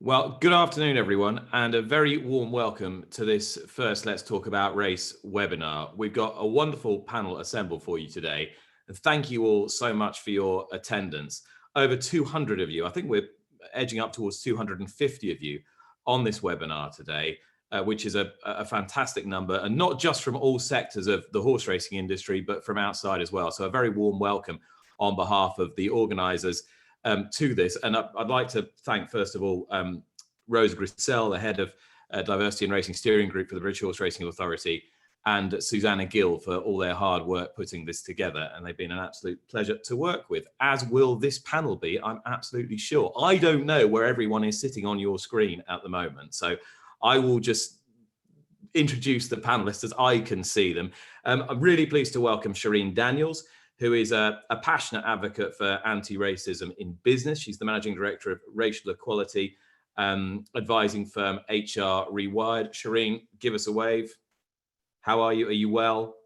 Well, good afternoon, everyone, and a very warm welcome to this first Let's Talk About Race webinar. We've got a wonderful panel assembled for you today, and thank you all so much for your attendance. Over 200 of you, I think we're edging up towards 250 of you on this webinar today, which is a fantastic number, and not just from all sectors of the horse racing industry, but from outside as well. So a very warm welcome on behalf of the organisers to this. And I'd like to thank, first of all, Rose Grissell, the head of Diversity and Racing Steering Group for the British Horse Racing Authority, and Susanna Gill for all their hard work putting this together. And they've been an absolute pleasure to work with, as will this panel be, I'm absolutely sure. I don't know where everyone is sitting on your screen at the moment, so I will just introduce the panelists as I can see them. I'm really pleased to welcome Shireen Daniels, who is a passionate advocate for anti-racism in business. She's the managing director of racial equality advising firm HR Rewired. Shireen, give us a wave. How are you? Are you well?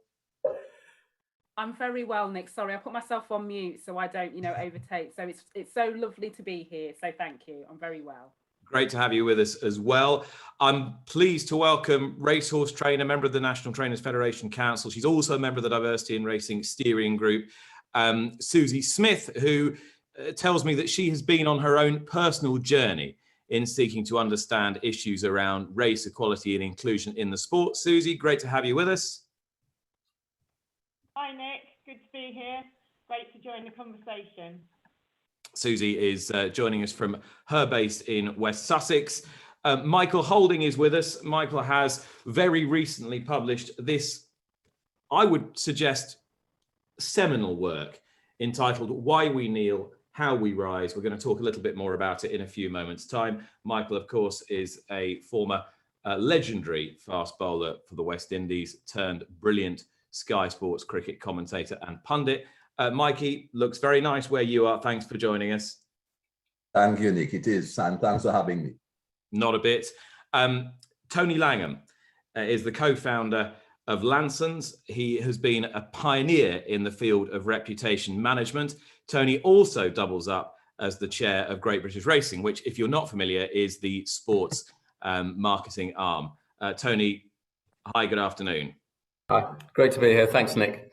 I'm very well, Nick. Sorry, I put myself on mute so I don't, overtake. So it's so lovely to be here. So thank you. I'm very well. Great to have you with us as well. I'm pleased to welcome racehorse trainer, member of the National Trainers Federation Council. She's also a member of the Diversity in Racing Steering Group, Susie Smith, who tells me that she has been on her own personal journey in seeking to understand issues around race equality and inclusion in the sport. Susie, great to have you with us. Hi, Nick. Good to be here. Great to join the conversation. Susie is joining us from her base in West Sussex. Michael Holding is with us. Michael has very recently published this, I would suggest, seminal work entitled Why We Kneel, How We Rise. We're going to talk a little bit more about it in a few moments' time. Michael, of course, is a former legendary fast bowler for the West Indies, turned brilliant Sky Sports cricket commentator and pundit. Mikey, looks very nice where you are. Thanks for joining us. Thank you, Nick. It is, and thanks for having me. Not a bit. Tony Langham is the co-founder of Lansons. He has been a pioneer in the field of reputation management. Tony also doubles up as the chair of Great British Racing, which, if you're not familiar, is the sports marketing arm. Tony, hi, good afternoon. Hi, great to be here. Thanks, Nick.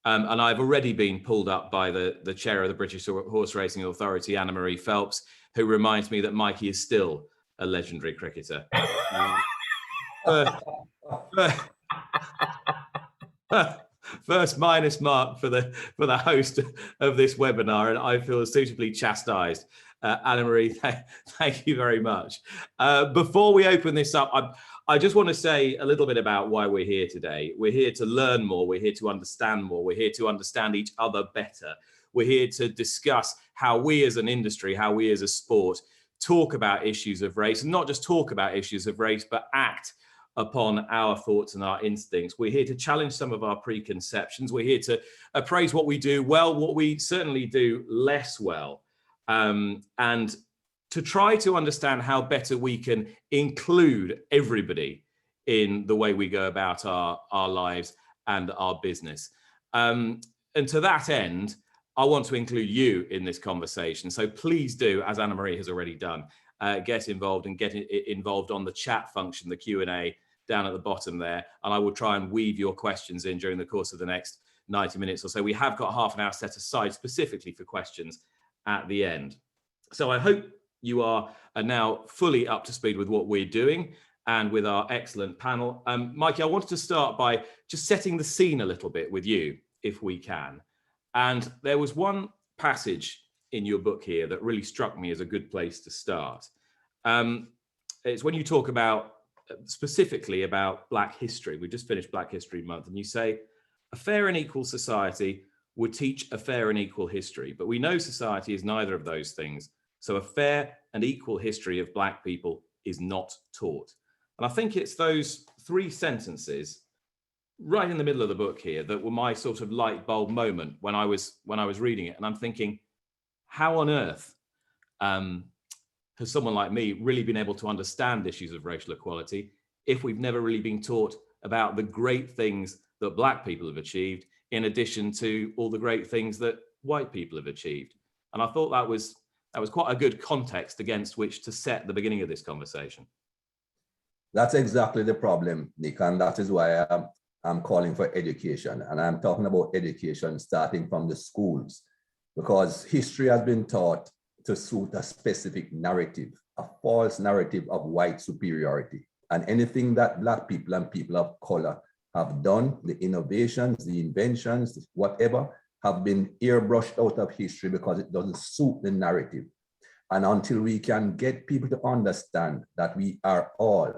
And I've already been pulled up by the chair of the British Horse Racing Authority, Anna-Marie Phelps, who reminds me that Mikey is still a legendary cricketer. First minus mark for the host of this webinar, and I feel suitably chastised. Anna-Marie, thank you very much. Before we open this up, I just want to say a little bit about why we're here today. We're here to learn more. We're here to understand more. We're here to understand each other better. We're here to discuss how we as an industry, how we as a sport talk about issues of race, and not just talk about issues of race, but act upon our thoughts and our instincts. We're here to challenge some of our preconceptions. We're here to appraise what we do well, what we certainly do less well, and to try to understand how better we can include everybody in the way we go about our lives and our business. And to that end, I want to include you in this conversation. So please do, as Anna-Marie has already done, get involved and get involved on the chat function, the Q&A down at the bottom there. And I will try and weave your questions in during the course of the next 90 minutes or so. We have got half an hour set aside specifically for questions at the end. So I hope you are now fully up to speed with what we're doing and with our excellent panel. Mikey, I wanted to start by just setting the scene a little bit with you, if we can. And there was one passage in your book here that really struck me as a good place to start. It's when you talk about, specifically about Black history. We just finished Black History Month, and you say, a fair and equal society would teach a fair and equal history, but we know society is neither of those things. So a fair and equal history of Black people is not taught. And I think it's those three sentences right in the middle of the book here that were my sort of light bulb moment when I was reading it. And I'm thinking, how on earth has someone like me really been able to understand issues of racial equality if we've never really been taught about the great things that Black people have achieved, in addition to all the great things that white people have achieved? And I thought that was quite a good context against which to set the beginning of this conversation. That's exactly the problem, Nick, and that is why I'm calling for education. And I'm talking about education starting from the schools, because history has been taught to suit a specific narrative, a false narrative of white superiority. And anything that Black people and people of color have done, the innovations, the inventions, whatever, have been airbrushed out of history because it doesn't suit the narrative. And until we can get people to understand that we are all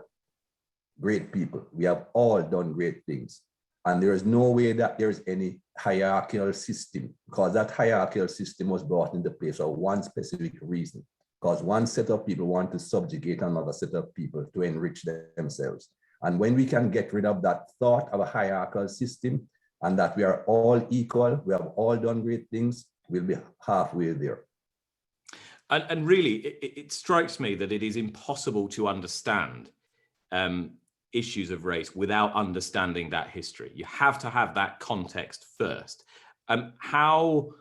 great people, we have all done great things, and there is no way that there's any hierarchical system, because that hierarchical system was brought into place for one specific reason, because one set of people want to subjugate another set of people to enrich themselves. And when we can get rid of that thought of a hierarchical system and that we are all equal, we have all done great things, we'll be halfway there. And really, it strikes me that it is impossible to understand issues of race without understanding that history. You have to have that context first. How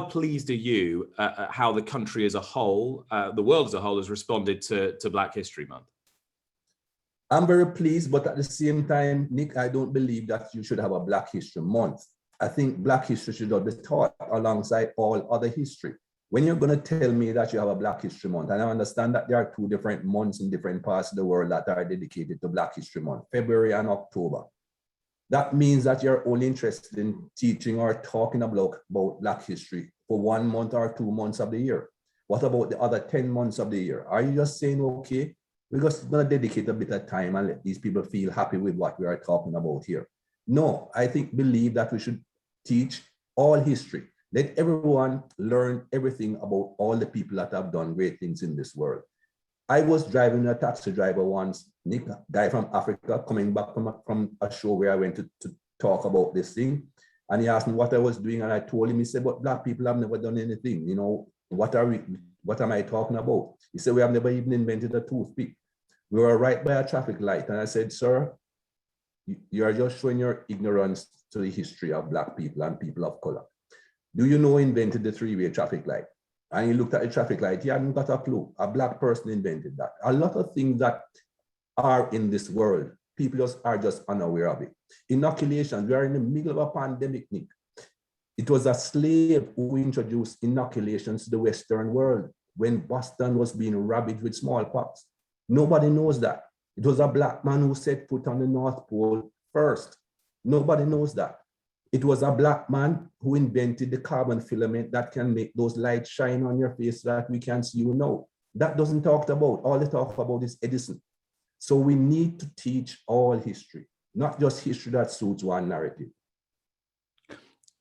pleased are you how the country as a whole, the world as a whole, has responded to Black History Month? I'm very pleased, but at the same time, Nick, I don't believe that you should have a Black History Month. I think Black history should be taught alongside all other history. When you're going to tell me that you have a Black History Month, and I understand that there are 2 different months in different parts of the world that are dedicated to Black History Month, February and October. That means that you're only interested in teaching or talking about Black history for 1 month or 2 months of the year. What about the other 10 months of the year? Are you just saying, okay, we're just going to dedicate a bit of time and let these people feel happy with what we are talking about here? No, I believe that we should teach all history. Let everyone learn everything about all the people that have done great things in this world. I was driving a taxi driver once, Nick, a guy from Africa, coming back from a show where I went to talk about this thing. And he asked me what I was doing. And I told him, he said, but Black people have never done anything. You know, what am I talking about? He said, we have never even invented a toothpick. We were right by a traffic light. And I said, sir, you are just showing your ignorance to the history of Black people and people of color. Do you know who invented the 3-way traffic light? And he looked at the traffic light, he hadn't got a clue. A Black person invented that. A lot of things that are in this world, people are just unaware of it. Inoculation, we are in the middle of a pandemic, Nick. It was a slave who introduced inoculations to the Western world when Boston was being ravaged with smallpox. Nobody knows that. It was a Black man who set foot on the North Pole first. Nobody knows that. It was a Black man who invented the carbon filament that can make those lights shine on your face so that we can see you now. That doesn't talk about. All they talk about is Edison. So we need to teach all history, not just history that suits one narrative.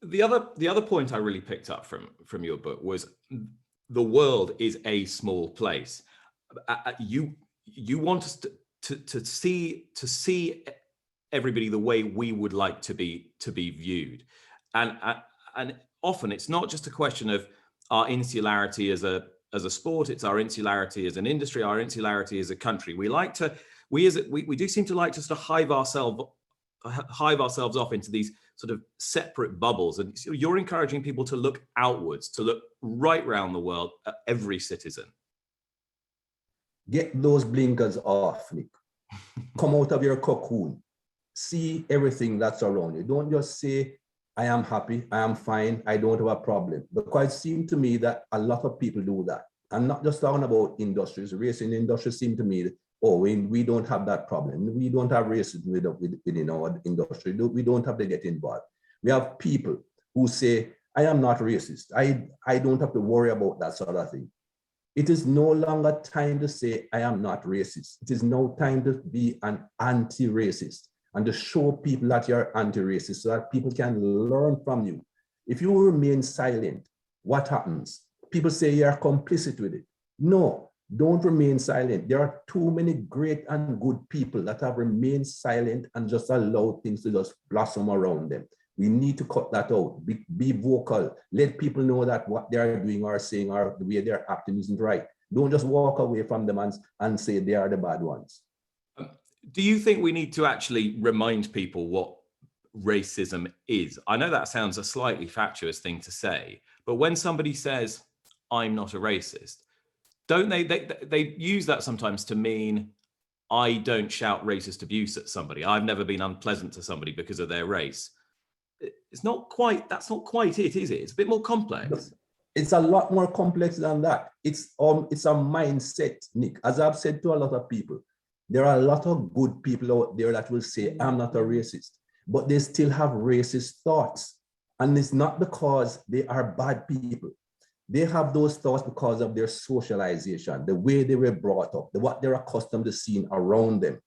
The other point I really picked up from your book was the world is a small place. You want us to see everybody the way we would like to be viewed, and often it's not just a question of our insularity as a sport. It's our insularity as an industry, our insularity as a country. We do seem to like to sort of hive ourselves off into these sort of separate bubbles, and you're encouraging people to look outwards, to look right round the world at every citizen. Get those blinkers off, Nick. Come out of your cocoon. See everything that's around you. Don't just say, I am happy, I am fine, I don't have a problem. Because it seems to me that a lot of people do that. I'm not just talking about industries. Race in industries seem to me that, oh, we don't have that problem. We don't have racism within our industry. We don't have to get involved. We have people who say, I am not racist. I don't have to worry about that sort of thing. It is no longer time to say, I am not racist. It is now time to be an anti-racist and to show people that you're anti-racist so that people can learn from you. If you remain silent, what happens? People say you're complicit with it. No, don't remain silent. There are too many great and good people that have remained silent and just allowed things to just blossom around them. We need to cut that out. Be vocal. Let people know that what they're doing or saying or the way they're acting isn't right. Don't just walk away from them and say they are the bad ones. Do you think we need to actually remind people what racism is? I know that sounds a slightly fatuous thing to say, but when somebody says, I'm not a racist. Don't they use that sometimes to mean I don't shout racist abuse at somebody. I've never been unpleasant to somebody because of their race. It's not quite, that's not quite it, is it? It's a bit more complex. It's a lot more complex than that. It's a mindset, Nick. As I've said to a lot of people, there are a lot of good people out there that will say, I'm not a racist, but they still have racist thoughts. And it's not because they are bad people. They have those thoughts because of their socialization, the way they were brought up, what they're accustomed to seeing around them.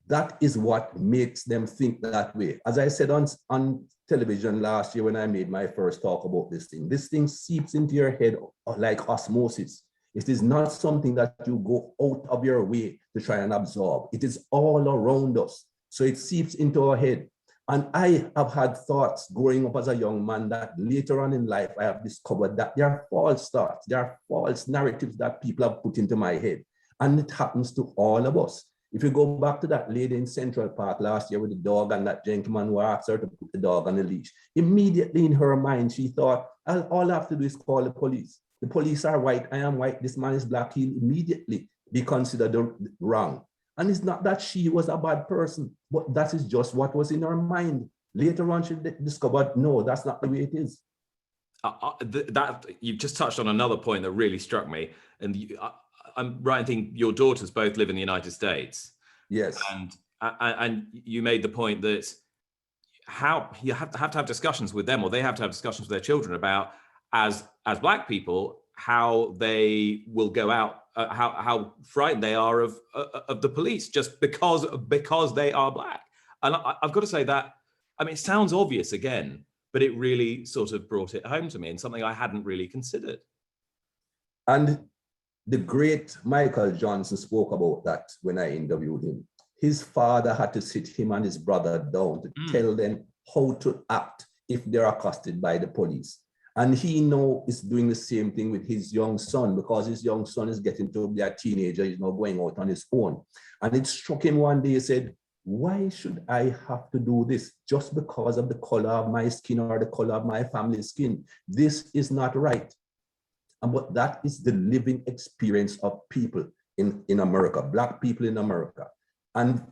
That is what makes them think that way. As I said on television last year when I made my first talk about this thing seeps into your head like osmosis. It is not something that you go out of your way to try and absorb. It is all around us. So it seeps into our head. And I have had thoughts growing up as a young man that later on in life, I have discovered that there are false thoughts, there are false narratives that people have put into my head. And it happens to all of us. If you go back to that lady in Central Park last year with the dog and that gentleman who asked her to put the dog on the leash, immediately in her mind, she thought, all I have to do is call the police. The police are white, I am white, this man is black, he'll immediately be considered wrong. And it's not that she was a bad person, but that is just what was in her mind. Later on, she discovered, no, that's not the way it is. That you've just touched on another point that really struck me. And I'm right in thinking your daughters both live in the United States. Yes. And you made the point that how you have to have discussions with them, or they have to have discussions with their children about, as black people, how they will go out, how frightened they are of the police just because they are black. And I've got to say that, I mean, it sounds obvious again, but it really sort of brought it home to me, and something I hadn't really considered. And the great Michael Johnson spoke about that when I interviewed him. His father had to sit him and his brother down to tell them how to act if they're accosted by the police. And he now is doing the same thing with his young son, because his young son is getting to be a teenager. He's now going out on his own. And it struck him one day, he said, why should I have to do this just because of the color of my skin or the color of my family's skin? This is not right. But that is the living experience of people in America, black people in America. And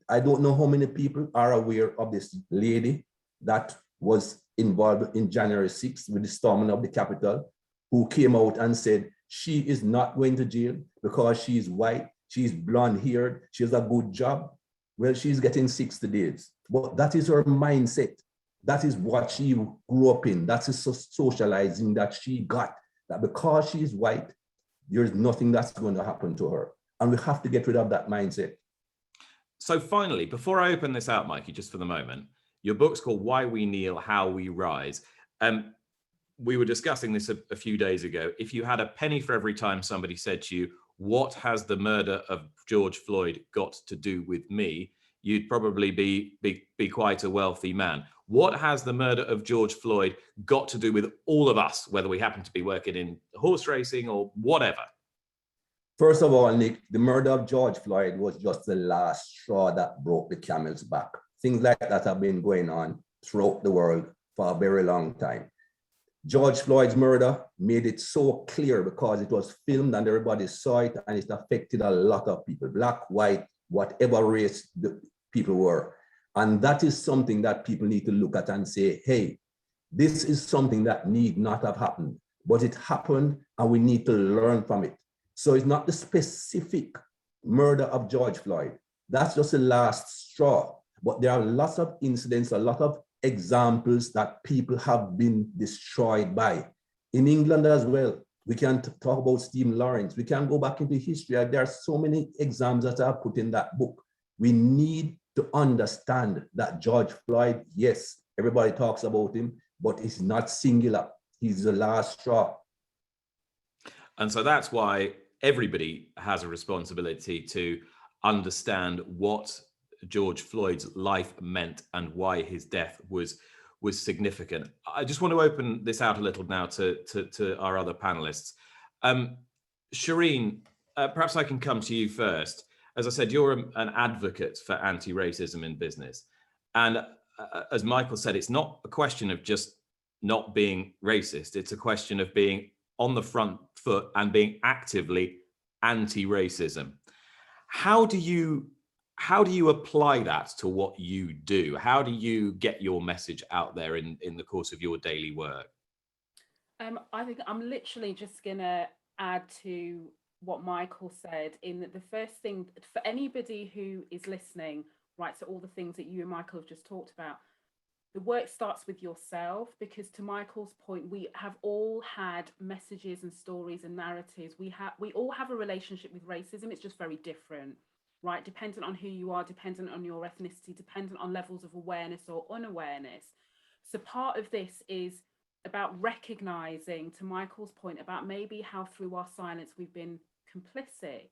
I don't know how many people are aware of this lady that was involved in January 6th with the storming of the Capitol, who came out and said she is not going to jail because she's white, she's blonde-haired, she has a good job. Well, she's getting 60 days. But that is her mindset. That is what she grew up in. That's the socializing that she got. That because she's white, there's nothing that's going to happen to her. And we have to get rid of that mindset. So finally, before I open this out, Mikey, just for the moment, your book's called Why We Kneel, How We Rise. We were discussing this a few days ago. If you had a penny for every time somebody said to you, what has the murder of George Floyd got to do with me? You'd probably be quite a wealthy man. What has the murder of George Floyd got to do with all of us, whether we happen to be working in horse racing or whatever? First of all, Nick, the murder of George Floyd was just the last straw that broke the camel's back. Things like that have been going on throughout the world for a very long time. George Floyd's murder made it so clear because it was filmed and everybody saw it, and it affected a lot of people, black, white, whatever race the people were. And that is something that people need to look at and say, hey, this is something that need not have happened, but it happened and we need to learn from it. So it's not the specific murder of George Floyd. That's just the last straw. But there are lots of incidents, a lot of examples that people have been destroyed by. In England as well, we can talk about Stephen Lawrence. We can go back into history. There are so many examples that I put in that book. We need to understand that George Floyd, yes, everybody talks about him, but it's not singular. He's the last straw. And so that's why everybody has a responsibility to understand what George Floyd's life meant and why his death was significant. I just want to open this out a little now to our other panelists. Shireen, perhaps I can come to you first. As I said, you're an advocate for anti-racism in business. And as Michael said, it's not a question of just not being racist. It's a question of being on the front foot and being actively anti-racism. How do you apply that to what you do? How do you get your message out there in the course of your daily work? I think I'm literally just gonna add to what Michael said, in that the first thing for anybody who is listening, right, so all the things that you and Michael have just talked about, the work starts with yourself, because to Michael's point, we have all had messages and stories and narratives. We all have a relationship with racism. It's just very different, right? Dependent on who you are, dependent on your ethnicity, dependent on levels of awareness or unawareness. So part of this is about recognizing, to Michael's point, about maybe how through our silence we've been complicit.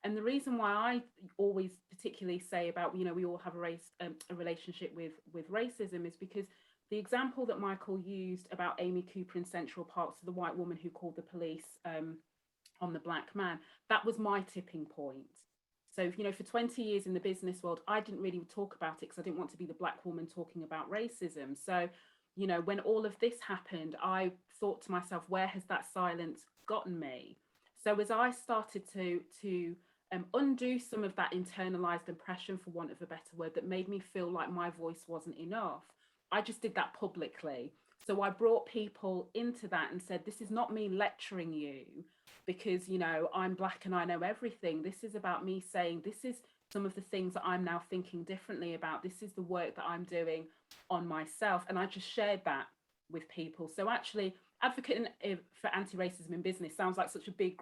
And the reason why I always particularly say about, you know, we all have a relationship with racism is because the example that Michael used about Amy Cooper in Central Park, so the white woman who called the police on the black man, that was my tipping point. So, you know, for 20 years in the business world, I didn't really talk about it because I didn't want to be the black woman talking about racism. So, you know, when all of this happened, I thought to myself, where has that silence gotten me? So as I started to undo some of that internalized oppression, for want of a better word, that made me feel like my voice wasn't enough, I just did that publicly. So I brought people into that and said, this is not me lecturing you because, you know, I'm black and I know everything. This is about me saying, this is some of the things that I'm now thinking differently about. This is the work that I'm doing on myself. And I just shared that with people. So actually, advocating for anti-racism in business sounds like such a big,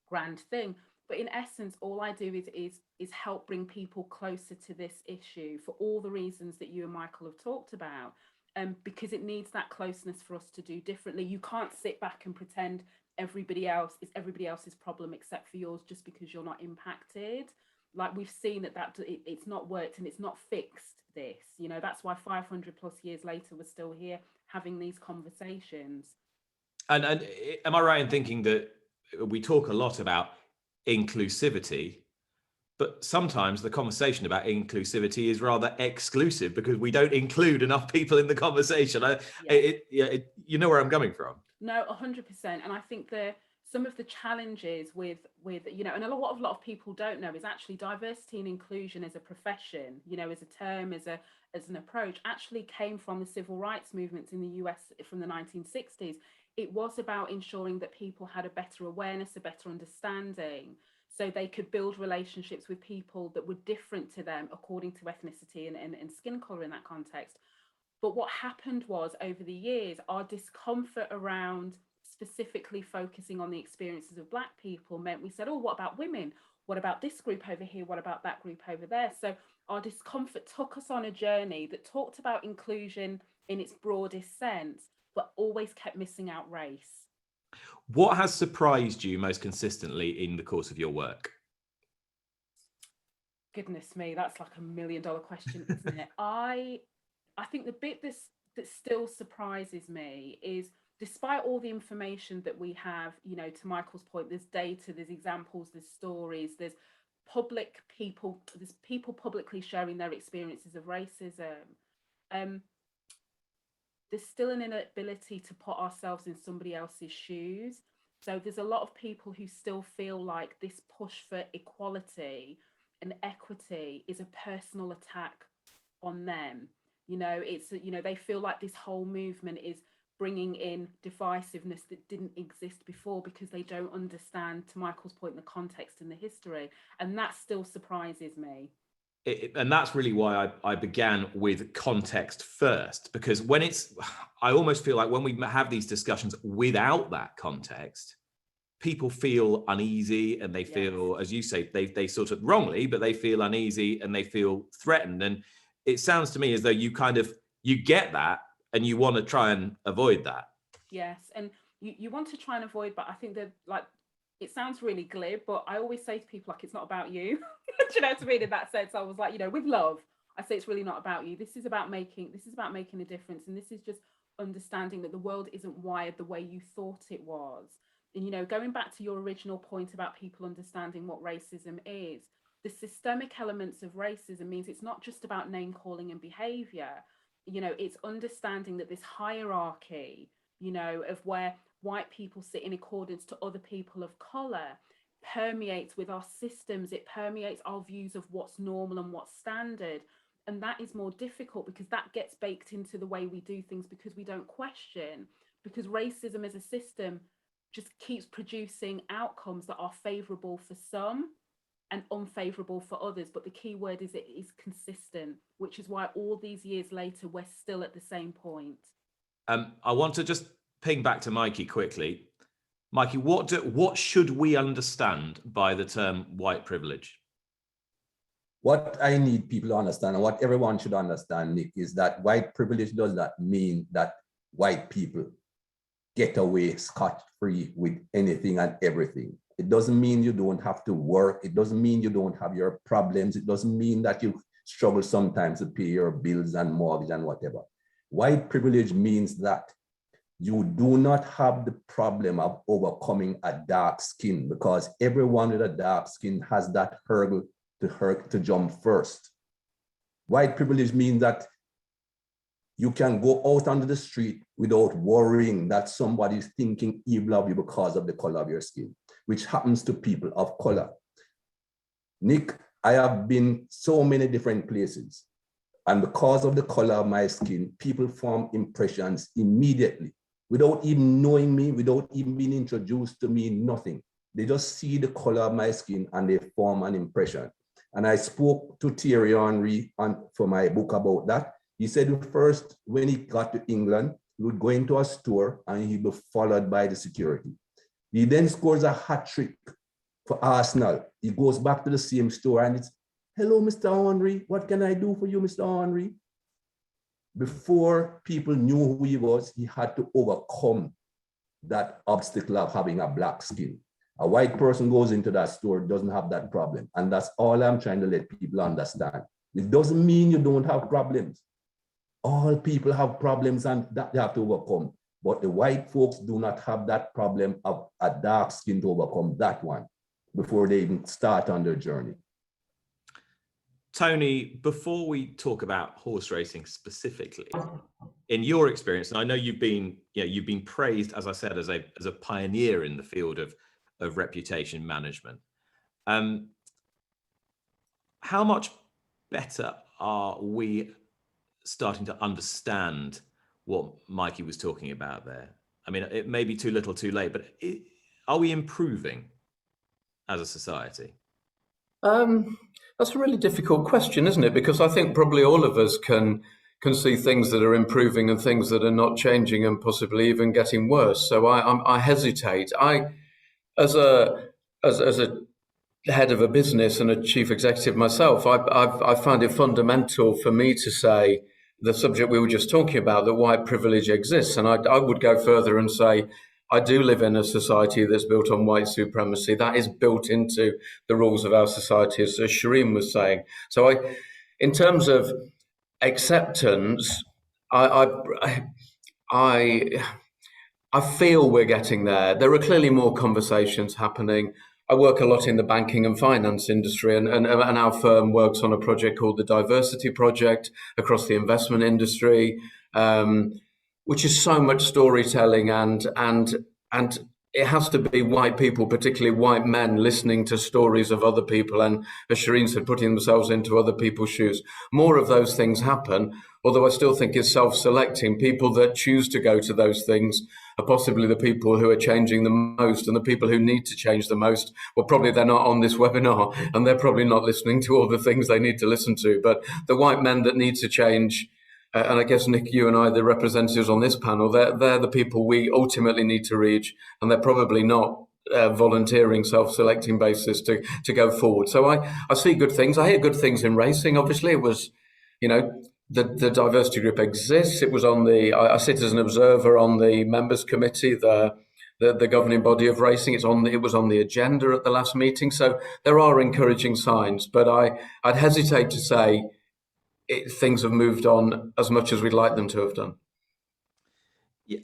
grand thing. But in essence, all I do is help bring people closer to this issue for all the reasons that you and Michael have talked about. Because it needs that closeness for us to do differently. You can't sit back and pretend everybody else's problem except for yours just because you're not impacted. Like we've seen that it's not worked and it's not fixed this. You know, that's why 500 plus years later we're still here having these conversations. And am I right in thinking that we talk a lot about inclusivity, but sometimes the conversation about inclusivity is rather exclusive because we don't include enough people in the conversation? You know where I'm coming from. No, 100%. And I think some of the challenges with you know, and a lot of people don't know, is actually diversity and inclusion as a profession, you know, as a term, as an approach, actually came from the civil rights movements in the US from the 1960s. It was about ensuring that people had a better awareness, a better understanding, so they could build relationships with people that were different to them according to ethnicity and skin color in that context. But what happened was, over the years, our discomfort around specifically focusing on the experiences of Black people meant we said, oh, what about women? What about this group over here? What about that group over there? So our discomfort took us on a journey that talked about inclusion in its broadest sense, but always kept missing out race. What has surprised you most consistently in the course of your work? Goodness me, that's like $1 million question, isn't it? I think the bit that still surprises me is, despite all the information that we have, you know, to Michael's point, there's data, there's examples, there's stories, there's people publicly sharing their experiences of racism. There's still an inability to put ourselves in somebody else's shoes. So there's a lot of people who still feel like this push for equality and equity is a personal attack on them. You know, they feel like this whole movement is bringing in divisiveness that didn't exist before because they don't understand, to Michael's point, the context and the history. And that still surprises me. And that's really why I began with context first, because I almost feel like when we have these discussions without that context, people feel uneasy and they feel, as you say, they sort of wrongly, but they feel uneasy and they feel threatened. And it sounds to me as though you get that and you want to try and avoid that. Yes, and you want to try and avoid, but I think that, like, it sounds really glib, but I always say to people, like, it's not about you. Do you know what I mean? In that sense, I was like, you know, with love, I say it's really not about you. This is about making a difference. And this is just understanding that the world isn't wired the way you thought it was. And, you know, going back to your original point about people understanding what racism is, the systemic elements of racism means it's not just about name calling and behavior. You know, it's understanding that this hierarchy, you know, of where white people sit in accordance to other people of color permeates with our systems. It permeates our views of what's normal and what's standard. And that is more difficult because that gets baked into the way we do things because we don't question, because racism as a system just keeps producing outcomes that are favorable for some and unfavorable for others. But the key word is it is consistent, which is why all these years later, we're still at the same point. I want to just ping back to Mikey quickly. Mikey, what should we understand by the term white privilege? What I need people to understand, and what everyone should understand, Nick, is that white privilege does not mean that white people get away scot-free with anything and everything. It doesn't mean you don't have to work. It doesn't mean you don't have your problems. It doesn't mean that you struggle sometimes to pay your bills and mortgage and whatever. White privilege means that you do not have the problem of overcoming a dark skin, because everyone with a dark skin has that hurdle to jump first. White privilege means that you can go out onto the street without worrying that somebody is thinking evil of you because of the color of your skin, which happens to people of color. Nick, I have been so many different places, and because of the color of my skin, people form impressions immediately without even knowing me, without even being introduced to me, nothing. They just see the color of my skin and they form an impression. And I spoke to Thierry Henry for my book about that. He said first, when he got to England, he would go into a store and he'd be followed by the security. He then scores a hat trick for Arsenal. He goes back to the same store and it's, hello, Mr. Henry, what can I do for you, Mr. Henry? Before people knew who he was, he had to overcome that obstacle of having a black skin. A white person goes into that store, doesn't have that problem. And that's all I'm trying to let people understand. It doesn't mean you don't have problems. All people have problems and that they have to overcome. But the white folks do not have that problem of a dark skin to overcome that one before they even start on their journey. Tony, before we talk about horse racing specifically, in your experience, and I know you've been praised, as I said, as a pioneer in the field of reputation management. How much better are we starting to understand what Mikey was talking about there? I mean, it may be too little too late, but are we improving as a society? That's a really difficult question, isn't it? Because I think probably all of us can see things that are improving and things that are not changing and possibly even getting worse. So I hesitate. As a head of a business and a chief executive myself, I find it fundamental for me to say the subject we were just talking about, that white privilege exists. And I would go further and say, I do live in a society that's built on white supremacy. That is built into the rules of our society, as Shireen was saying. So in terms of acceptance, I feel we're getting there. There are clearly more conversations happening. I work a lot in the banking and finance industry, and our firm works on a project called the Diversity Project across the investment industry, which is so much storytelling, and it has to be white people, particularly white men, listening to stories of other people, and as Shireen said, putting themselves into other people's shoes. More of those things happen, although I still think it's self-selecting. People that choose to go to those things are possibly the people who are changing the most, and the people who need to change the most, well, probably they're not on this webinar, and they're probably not listening to all the things they need to listen to. But the white men that need to change, and I guess, Nick, you and I, the representatives on this panel, they're the people we ultimately need to reach, and they're probably not volunteering, self-selecting basis to go forward. So I see good things. I hear good things in racing. Obviously, it was, the diversity group exists. It was I sit as an observer on the members committee, the governing body of racing. It was on the agenda at the last meeting. So there are encouraging signs, but I'd hesitate to say things have moved on as much as we'd like them to have done. Yeah,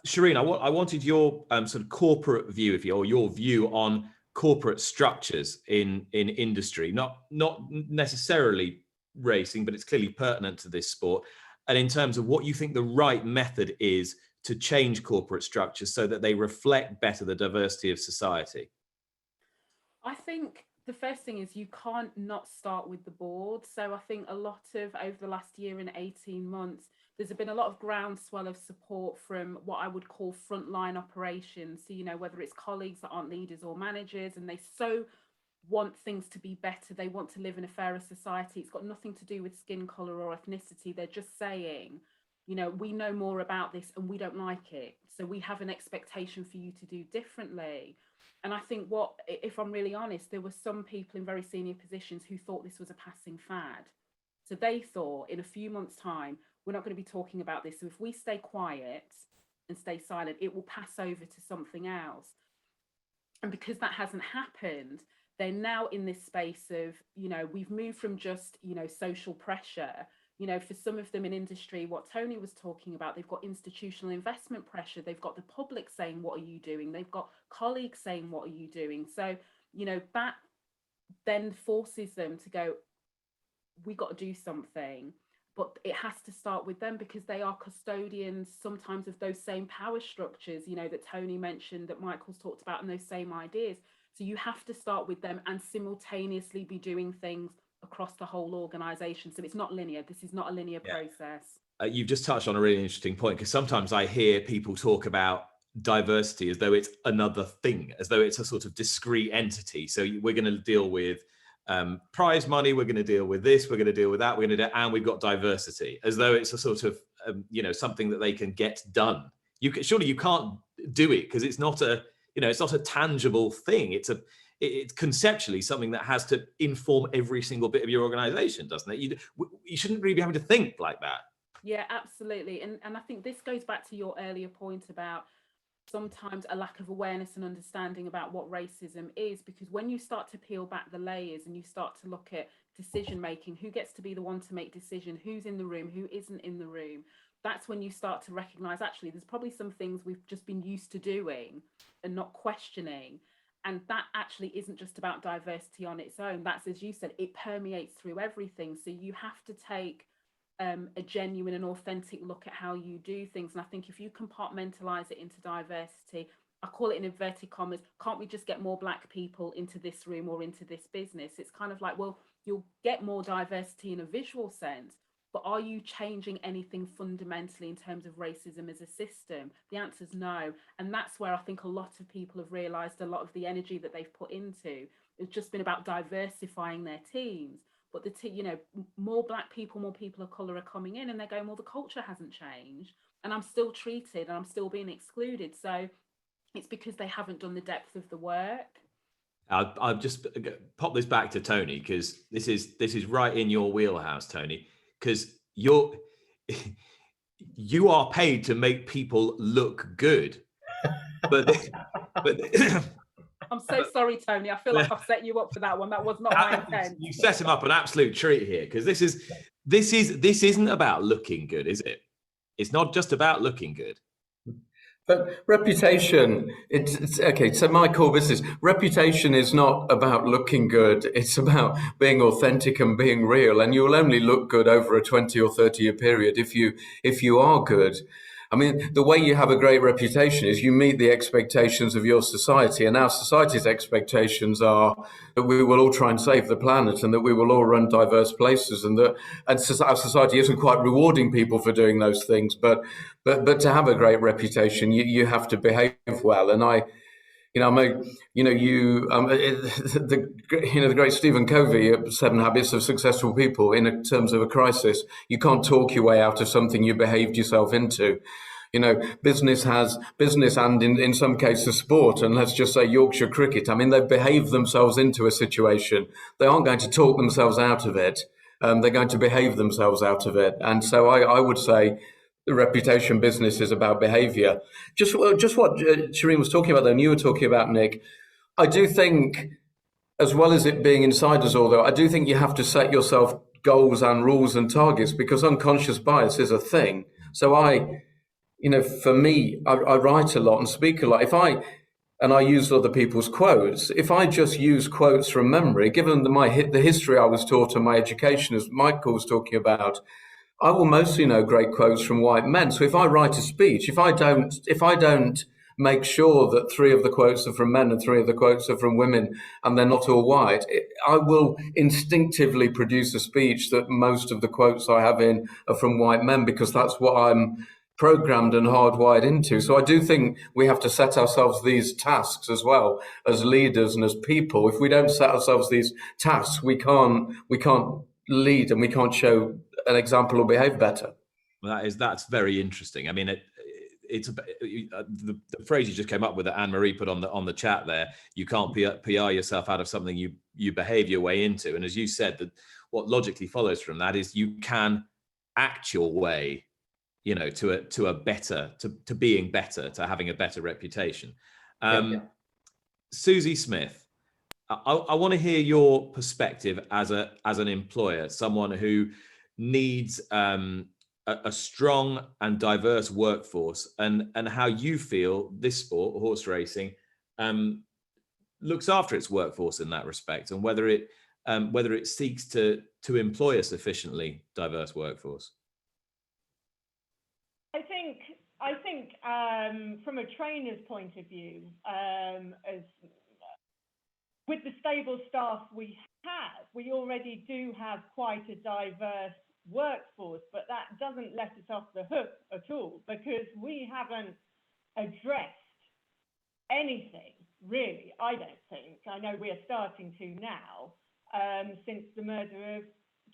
Shireen, I wanted your sort of corporate view, or your view on corporate structures in industry, not necessarily racing, but it's clearly pertinent to this sport. And in terms of what you think the right method is to change corporate structures so that they reflect better the diversity of society? I think the first thing is you can't not start with the board. So I think a lot of, over the last year and 18 months, there's been a lot of groundswell of support from what I would call frontline operations. So, you know, whether it's colleagues that aren't leaders or managers, and they so want things to be better. They want to live in a fairer society. It's got nothing to do with skin color or ethnicity. They're just saying, you know, we know more about this and we don't like it. So we have an expectation for you to do differently. And I think what, if I'm really honest, there were some people in very senior positions who thought this was a passing fad. So they thought in a few months' time, we're not going to be talking about this. So if we stay quiet and stay silent, it will pass over to something else. And because that hasn't happened, they're now in this space of, you know, we've moved from just, you know, social pressure. You know, for some of them in industry, what Tony was talking about, they've got institutional investment pressure. They've got the public saying, what are you doing? They've got colleagues saying, what are you doing? So, you know, that then forces them to go, we got to do something. But it has to start with them, because they are custodians sometimes of those same power structures, you know, that Tony mentioned, that Michael's talked about, and those same ideas. So you have to start with them and simultaneously be doing things across the whole organization. So it's not linear. This is not a linear process. You've just touched on a really interesting point, because sometimes I hear people talk about diversity as though it's another thing, as though it's a sort of discrete entity. So we're going to deal with prize money, we're going to deal with this, we're going to deal with that, we're going to do, and we've got diversity, as though it's a sort of you know, something that they can get done. Surely you can't do it, because it's not a, you know, it's not a tangible thing. It's conceptually something that has to inform every single bit of your organization, doesn't it? You shouldn't really be having to think like that. Yeah, absolutely. And I think this goes back to your earlier point about sometimes a lack of awareness and understanding about what racism is, because when you start to peel back the layers and you start to look at decision making, who gets to be the one to make decision, who's in the room, who isn't in the room, that's when you start to recognize, actually, there's probably some things we've just been used to doing and not questioning. And that actually isn't just about diversity on its own. That's, as you said, it permeates through everything. So you have to take a genuine and authentic look at how you do things. And I think if you compartmentalize it into diversity, I call it in inverted commas, can't we just get more Black people into this room or into this business? It's kind of like, well, you'll get more diversity in a visual sense, but are you changing anything fundamentally in terms of racism as a system? The answer is no. And that's where I think a lot of people have realized a lot of the energy that they've put into, it's just been about diversifying their teams. But you know, more Black people, more people of color are coming in, and they're going, well, the culture hasn't changed and I'm still treated and I'm still being excluded. So it's because they haven't done the depth of the work. I'll just pop this back to Tony, because this is right in your wheelhouse, Tony, because you are paid to make people look good, but I'm so sorry, Tony. I feel like I've set you up for that one. That was not my intent. You set him up an absolute treat here, because this isn't about looking good, is it? It's not just about looking good. But reputation, it's okay. So my core business, reputation is not about looking good. It's about being authentic and being real. And you'll only look good over a 20 or 30 year period if you are good. I mean, the way you have a great reputation is you meet the expectations of your society, and our society's expectations are that we will all try and save the planet and that we will all run diverse places, and our society isn't quite rewarding people for doing those things. But to have a great reputation, you have to behave well. And the great Stephen Covey at 7 Habits of Successful People, in terms of a crisis, you can't talk your way out of something you behaved yourself into. You know, business and in some cases sport, and let's just say Yorkshire cricket. I mean, they've behaved themselves into a situation. They aren't going to talk themselves out of it. They're going to behave themselves out of it. And so I would say the reputation business is about behavior. Just what Shireen was talking about, though, and you were talking about, Nick, I do think, as well as it being insiders, although I do think you have to set yourself goals and rules and targets, because unconscious bias is a thing. So for me, I write a lot and speak a lot. And I use other people's quotes. If I just use quotes from memory, given the history I was taught and my education, as Michael was talking about, I will mostly know great quotes from white men. So if I write a speech, if I don't make sure that 3 of the quotes are from men and 3 of the quotes are from women, and they're not all white, I will instinctively produce a speech that most of the quotes I have in are from white men, because that's what I'm programmed and hardwired into. So I do think we have to set ourselves these tasks as well as leaders and as people. If we don't set ourselves these tasks, we can't lead, and we can't show an example or behave better. Well, that's very interesting. I mean, it's the phrase you just came up with that Anne-Marie put on the chat there. You can't PR yourself out of something you behave your way into. And as you said, that what logically follows from that is you can act your way, to a better, to being better, to having a better reputation. Susie Smith, I want to hear your perspective as an employer, someone who needs a strong and diverse workforce, and how you feel this sport, horse racing, looks after its workforce in that respect, and whether it seeks to employ a sufficiently diverse workforce. I think from a trainer's point of view, as with the stable staff we already do have quite a diverse workforce, but that doesn't let us off the hook at all, because we haven't addressed anything, really, I don't think. I know we are starting to now, since the murder of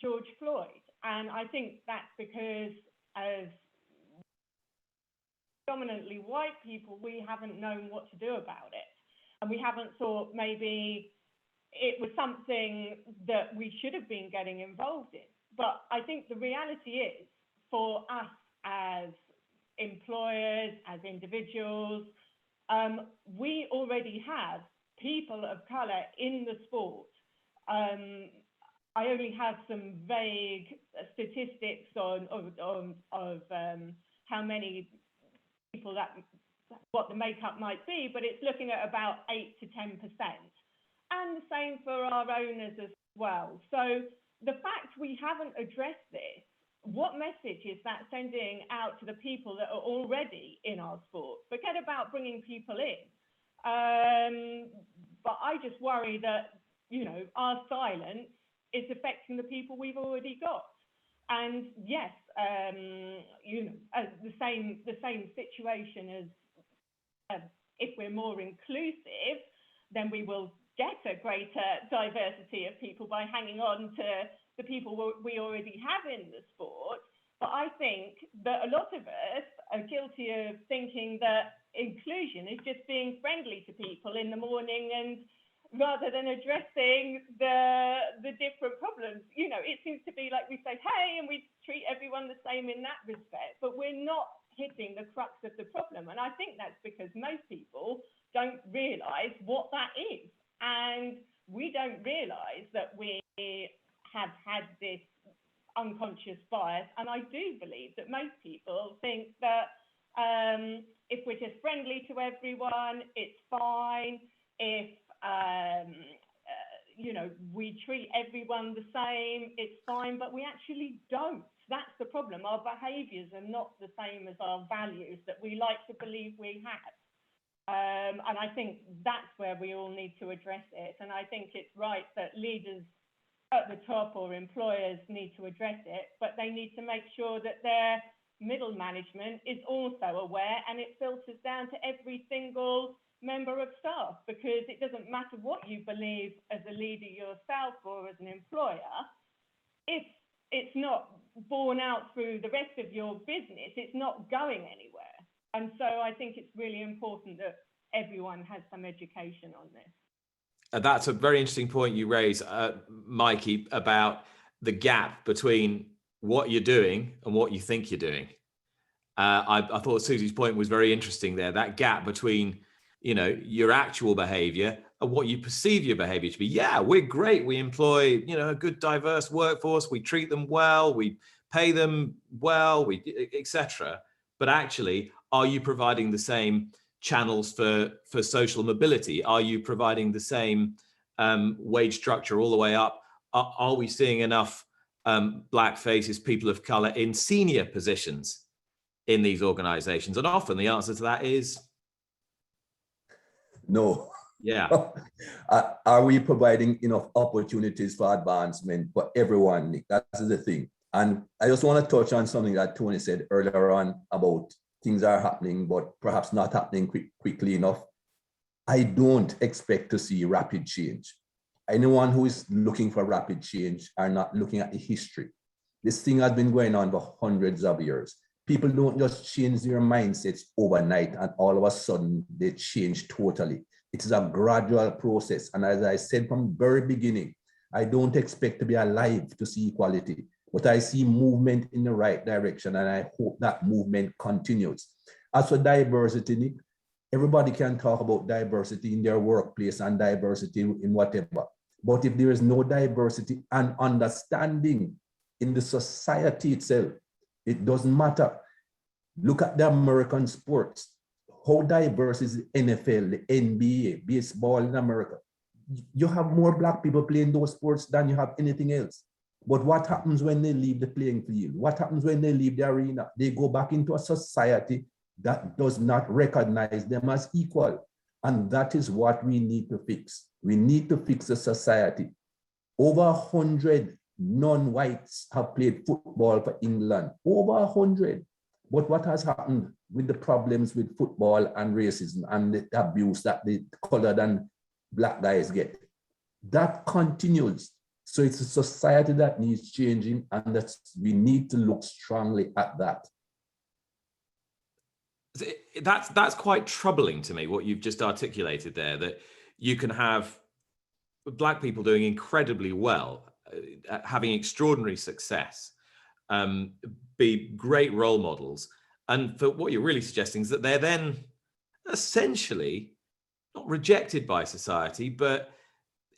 George Floyd. And I think that's because, as predominantly white people, we haven't known what to do about it. And we haven't thought maybe it was something that we should have been getting involved in. But I think the reality is, for us as employers, as individuals, we already have people of colour in the sport. I only have some vague statistics of how many people what the makeup might be, but it's looking at about 8 to 10%. And the same for our owners as well. So the fact we haven't addressed this, what message is that sending out to the people that are already in our sport? Forget about bringing people in. But I just worry that, our silence is affecting the people we've already got. And yes, the same situation as if we're more inclusive, then we will get a greater diversity of people by hanging on to the people we already have in the sport. But I think that a lot of us are guilty of thinking that inclusion is just being friendly to people in the morning, and rather than addressing the different problems, it seems to be like we say, hey, and we treat everyone the same in that respect, but we're not hitting the crux of the problem. And I think that's because most people don't realize what that is. And we don't realize that we have had this unconscious bias. And I do believe that most people think that if we're just friendly to everyone, it's fine. If we treat everyone the same, it's fine, but we actually don't. That's the problem. Our behaviours are not the same as our values that we like to believe we have. And I think that's where we all need to address it. And I think it's right that leaders at the top or employers need to address it, but they need to make sure that their middle management is also aware, and it filters down to every single member of staff, because it doesn't matter what you believe as a leader yourself or as an employer. If it's not borne out through the rest of your business, it's not going anywhere. And so I think it's really important that everyone has some education on this. That's a very interesting point you raise, Mikey, about the gap between what you're doing and what you think you're doing. I thought Susie's point was very interesting there, that gap between your actual behavior and what you perceive your behavior to be. Yeah, we're great. We employ, a good diverse workforce. We treat them well. We pay them well, etc. But actually, are you providing the same channels for social mobility? Are you providing the same wage structure all the way up? Are we seeing enough Black faces, people of color in senior positions in these organizations? And often the answer to that is no. Yeah. Are we providing enough opportunities for advancement for everyone, Nick? That's the thing. And I just want to touch on something that Tony said earlier on about things are happening, but perhaps not happening quickly enough. I don't expect to see rapid change. Anyone who is looking for rapid change are not looking at the history. This thing has been going on for hundreds of years. People don't just change their mindsets overnight and all of a sudden they change totally. It is a gradual process. And as I said from the very beginning, I don't expect to be alive to see equality, but I see movement in the right direction, and I hope that movement continues. As for diversity, Nick, everybody can talk about diversity in their workplace and diversity in whatever. But if there is no diversity and understanding in the society itself, it doesn't matter. Look at the American sports. How diverse is the NFL, the NBA, baseball in America? You have more Black people playing those sports than you have anything else. But what happens when they leave the playing field? What happens when they leave the arena? They go back into a society that does not recognize them as equal. And that is what we need to fix. We need to fix the society. Over 100 non-whites have played football for England. Over 100. But what has happened with the problems with football and racism and the abuse that the colored and Black guys get? That continues. So it's a society that needs changing, and we need to look strongly at that. That's quite troubling to me, what you've just articulated there, that you can have Black people doing incredibly well, having extraordinary success, be great role models. And for what you're really suggesting is that they're then essentially not rejected by society, but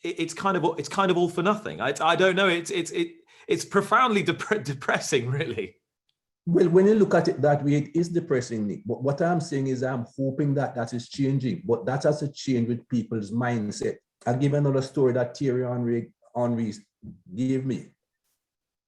it's kind of all for nothing. I don't know. It's profoundly depressing, really. Well, when you look at it that way, it is depressing, Nick. But what I'm saying is I'm hoping that is changing, but that has to change with people's mindset. I'll give another story that Thierry Henry gave me.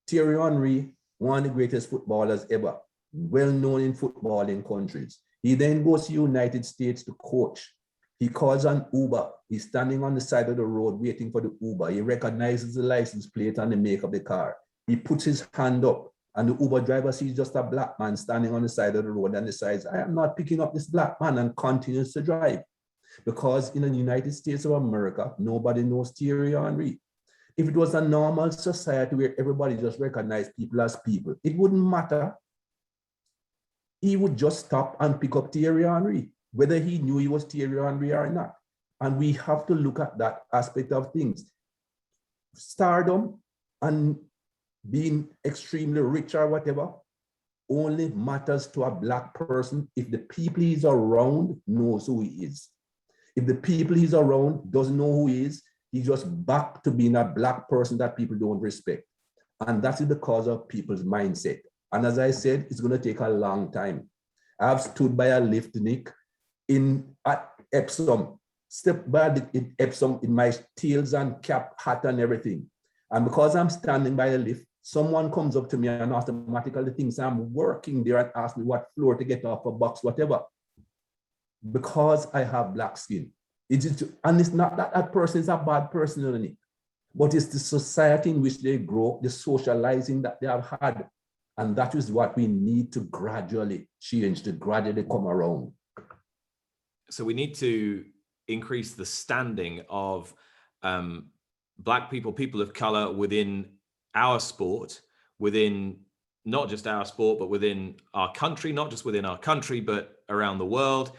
Thierry Henry, one of the greatest footballers ever, well known in footballing countries. He then goes to the United States to coach. He calls an Uber. He's standing on the side of the road waiting for the Uber. He recognizes the license plate and the make of the car. He puts his hand up, and the Uber driver sees just a Black man standing on the side of the road and decides, I am not picking up this Black man, and continues to drive. Because in the United States of America, nobody knows Thierry Henry. If it was a normal society where everybody just recognized people as people, it wouldn't matter. He would just stop and pick up Thierry Henry, whether he knew he was Thierry Henry or not. And we have to look at that aspect of things. Stardom and being extremely rich or whatever only matters to a Black person if the people he's around knows who he is. If the people he's around doesn't know who he is, he's just back to being a Black person that people don't respect. And that is because of people's mindset. And as I said, it's going to take a long time. I've stood by a lift, Nick, at Epsom, stepped by in Epsom in my tails and cap, hat and everything. And because I'm standing by a lift, someone comes up to me and automatically thinks I'm working there and asks me what floor to get off a box, whatever. Because I have Black skin. And it's not that that person is a bad person, but it's the society in which they grow, the socializing that they have had. And that is what we need to gradually change, to gradually come around. So we need to increase the standing of Black people, people of color within our sport, within not just our sport, but within our country, not just within our country, but around the world.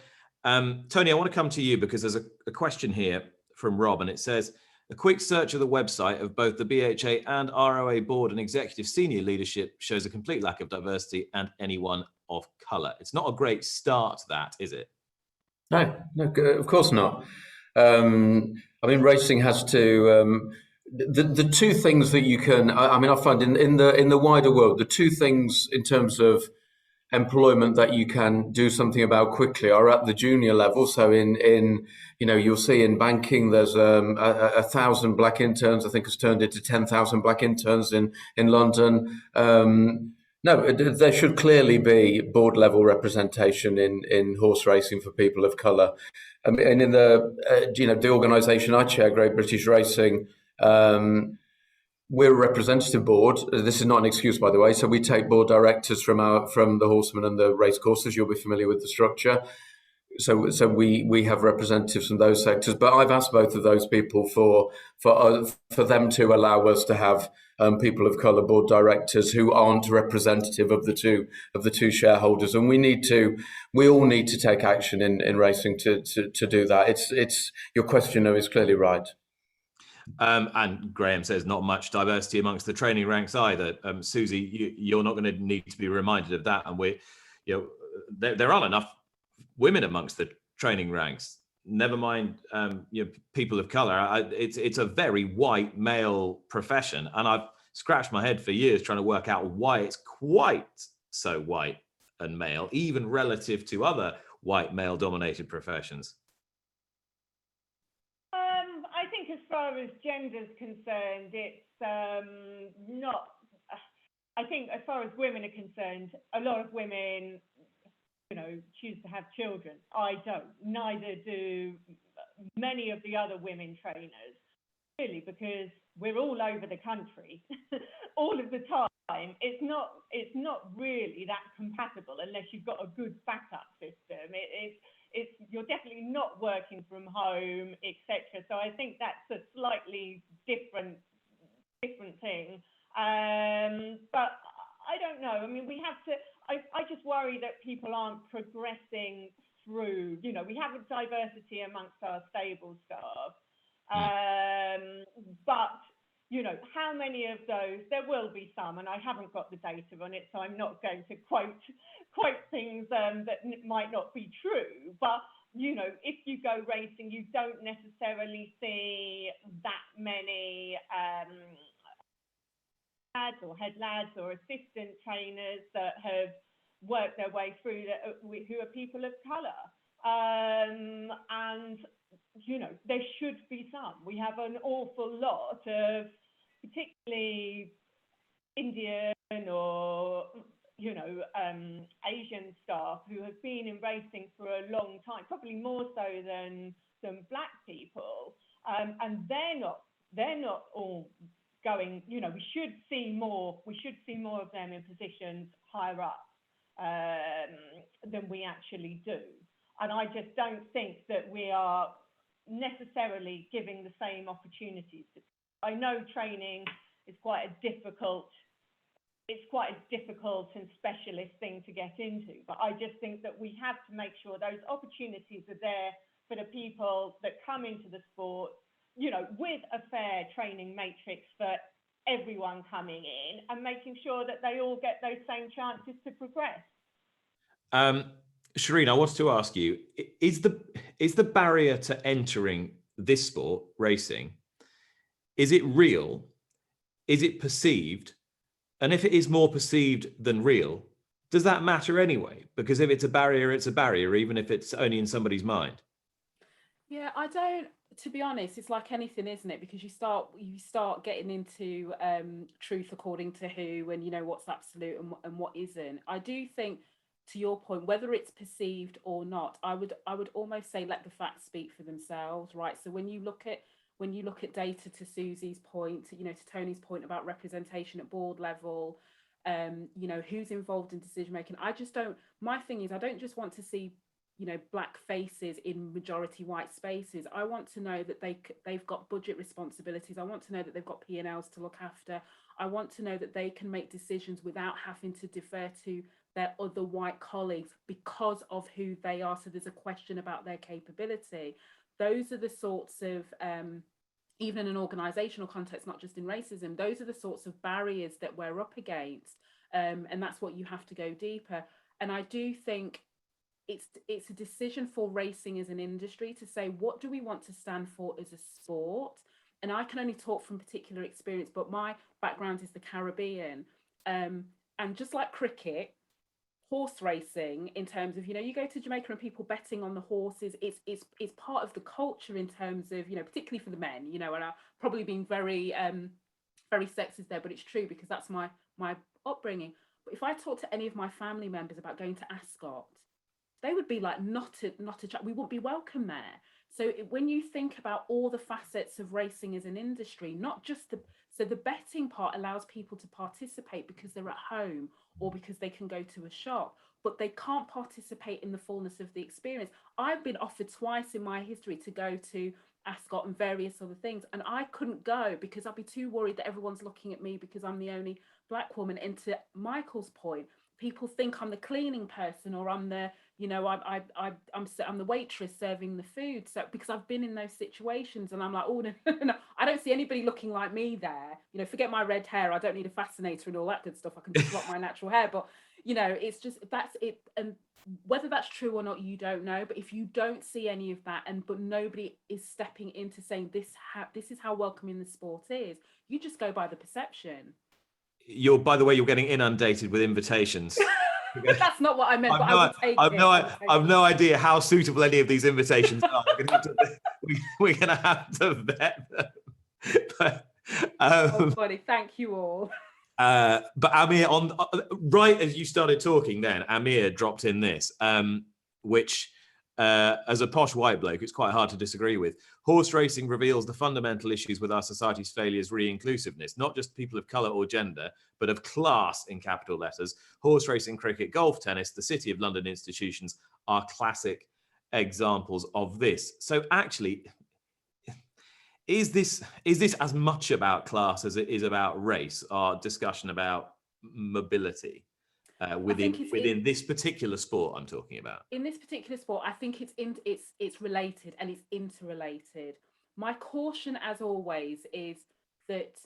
Tony, I want to come to you because there's a question here from Rob, and it says, a quick search of the website of both the BHA and ROA board and executive senior leadership shows a complete lack of diversity and anyone of color. It's not a great start, that, is it? No, of course not. I mean, racing has to. The two things that you can. I mean, I find in the wider world, the two things in terms of employment that you can do something about quickly are at the junior level. So in you'll see in banking there's 1,000 black interns. I think has turned into 10,000 black interns in London. No, there should clearly be board level representation in horse racing for people of colour. And in the organisation I chair, Great British Racing, we're a representative board. This is not an excuse, by the way. So we take board directors from the horsemen and the race courses. You'll be familiar with the structure. So we have representatives from those sectors. But I've asked both of those people for them to allow us to have people of colour board directors who aren't representative of the two shareholders. And we all need to take action in racing to do that. It's your question though is clearly right. And Graham says not much diversity amongst the training ranks either. Susie, you're not going to need to be reminded of that. And there aren't enough women amongst the training ranks. Never mind, people of colour. It's a very white male profession, and I've scratched my head for years trying to work out why it's quite so white and male, even relative to other white male-dominated professions. I think as far as gender's concerned, it's not. I think as far as women are concerned, a lot of women, choose to have children. I don't. Neither do many of the other women trainers, really, because we're all over the country all of the time. It's not really that compatible unless you've got a good backup system. You're definitely not working from home, etc. So I think that's a slightly different thing. But I don't know. I mean, we have to. I just worry that people aren't progressing through. We have a diversity amongst our stable staff, but how many of those? There will be some, and I haven't got the data on it, so I'm not going to quote things that might not be true. But if you go racing, you don't necessarily see that many lads or head lads or assistant trainers that have worked their way through who are people of colour. And there should be some. We have an awful lot of particularly Indian or Asian staff who have been in racing for a long time, probably more so than black people, and they're not all going. We should see more. We should see more of them in positions higher up than we actually do. And I just don't think that we are necessarily giving the same opportunities. I know training is quite a difficult and specialist thing to get into, but I just think that we have to make sure those opportunities are there for the people that come into the sport, with a fair training matrix for everyone coming in, and making sure that they all get those same chances to progress. Shireen, I wanted to ask you, is the barrier to entering this sport, racing, is it real? Is it perceived? And if it is more perceived than real, does that matter anyway? Because if it's a barrier, even if it's only in somebody's mind. Yeah, I don't, to be honest, it's like anything, isn't it? Because you start getting into truth according to who, and what's absolute and what isn't. I do think, to your point, whether it's perceived or not, I would almost say let the facts speak for themselves, right? So when you look at data, to Susie's point, to Tony's point about representation at board level, who's involved in decision making. My thing is, I don't just want to see black faces in majority white spaces. I want to know that they've got budget responsibilities. I want to know that they've got P&Ls to look after. I want to know that they can make decisions without having to defer to their other white colleagues because of who they are. So there's a question about their capability. Those are the sorts of, even in an organisational context, not just in racism, those are the sorts of barriers that we're up against. And that's what you have to go deeper. And I do think it's a decision for racing as an industry to say, what do we want to stand for as a sport? And I can only talk from particular experience, but my background is the Caribbean. And just like cricket, horse racing, in terms of, you know, you go to Jamaica and people betting on the horses, it's part of the culture in terms of, you know, particularly for the men, you know, and I've probably been very very sexist there, but it's true because that's my upbringing. But if I talk to any of my family members about going to Ascot, they would be like, not a we wouldn't be welcome there. So when you think about all the facets of racing as an industry, not just the betting part allows people to participate because they're at home or because they can go to a shop, but they can't participate in the fullness of the experience. I've been offered twice in my history to go to Ascot and various other things, and I couldn't go because I'd be too worried that everyone's looking at me because I'm the only Black woman. And to Michael's point, people think I'm the cleaning person, or I'm the, you know, I'm the waitress serving the food. So because I've been in those situations, and I'm like, oh no, I don't see anybody looking like me there. You know, forget my red hair. I don't need a fascinator and all that good stuff. I can just rock my natural hair. But you know, it's just, that's it. And whether that's true or not, you don't know. But if you don't see any of that, but nobody is stepping into saying this is how welcoming the sport is, you just go by the perception. By the way, you're getting inundated with invitations. That's not what I meant, but I will take it. I've no idea how suitable any of these invitations are. We're going to have to vet them. But, oh, funny. Thank you all. But Amir, right as you started talking then, Amir dropped in this, which as a posh white bloke, it's quite hard to disagree with. Horse racing reveals the fundamental issues with our society's failures re-inclusiveness, not just people of colour or gender, but of class in capital letters. Horse racing, cricket, golf, tennis, the City of London institutions are classic examples of this. So actually, is this as much about class as it is about race, our discussion about mobility within this particular sport I'm talking about? In this particular sport, I think it's related and it's interrelated. My caution, as always, is that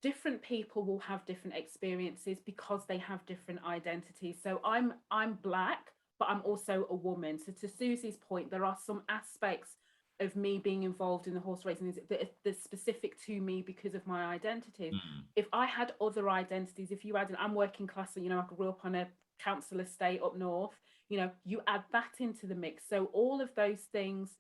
different people will have different experiences because they have different identities. So I'm Black, but I'm also a woman. So to Susie's point, there are some aspects of me being involved in the horse racing that's specific to me because of my identity. If I had other identities, if you add, I'm working class, so, you know, I grew up on a council estate up north, you know, you add that into the mix. So all of those things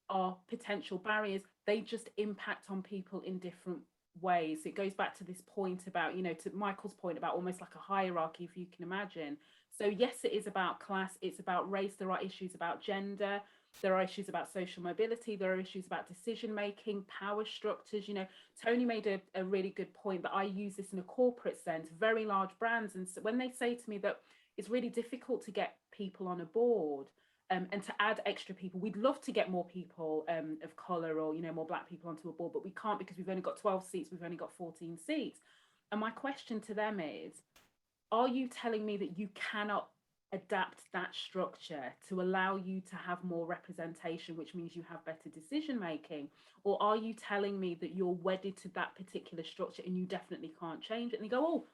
are potential barriers. They just impact on people in different ways. It goes back to this point about, you know, to Michael's point about almost like a hierarchy, if you can imagine. So yes, it is about class, it's about race, there are issues about gender, there are issues about social mobility, there are issues about decision making, power structures. You know, Tony made a really good point that I use this in a corporate sense, very large brands. And so when they say to me that it's really difficult to get people on a board and to add extra people, we'd love to get more people of colour or, you know, more Black people onto a board, but we can't because we've only got 12 seats, we've only got 14 seats. And my question to them is, are you telling me that you cannot adapt that structure to allow you to have more representation, which means you have better decision making? Or are you telling me that you're wedded to that particular structure and you definitely can't change it? And they go, oh,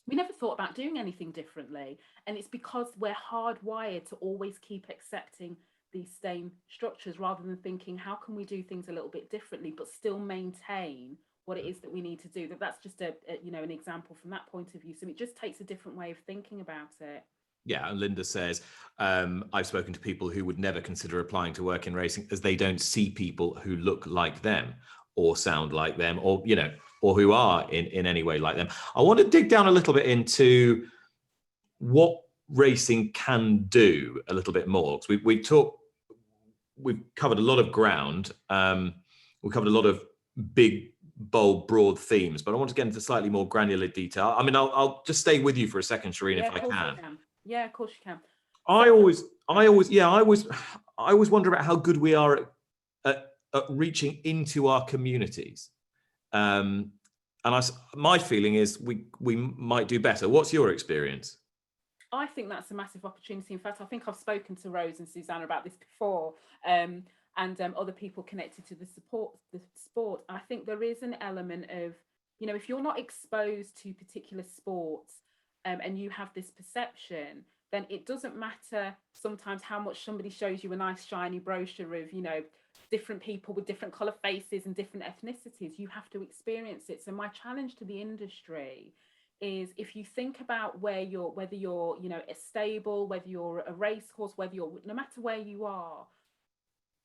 we never thought about doing anything differently. And it's because we're hardwired to always keep accepting these same structures rather than thinking, how can we do things a little bit differently but still maintain what it is that we need to do? That's just a you know, an example from that point of view. So it just takes a different way of thinking about it. Yeah, and Linda says, I've spoken to people who would never consider applying to work in racing as they don't see people who look like them or sound like them, or, you know, or who are in any way like them. I want to dig down a little bit into what racing can do a little bit more, because we've covered a lot of ground. We've covered a lot of big, bold, broad themes, but I want to get into slightly more granular detail. I mean, I'll just stay with you for a second, Shireen, if I can. Yeah, of course you can. I always wonder about how good we are at reaching into our communities. And my feeling is we might do better. What's your experience? I think that's a massive opportunity. In fact, I think I've spoken to Rose and Susanna about this before, and other people connected to the sport. I think there is an element of, you know, if you're not exposed to particular sports and you have this perception, then it doesn't matter sometimes how much somebody shows you a nice shiny brochure of, you know, different people with different colour faces and different ethnicities. You have to experience it. So my challenge to the industry is if you think about whether you're, you know, a stable, whether you're a racecourse, whether you're, no matter where you are,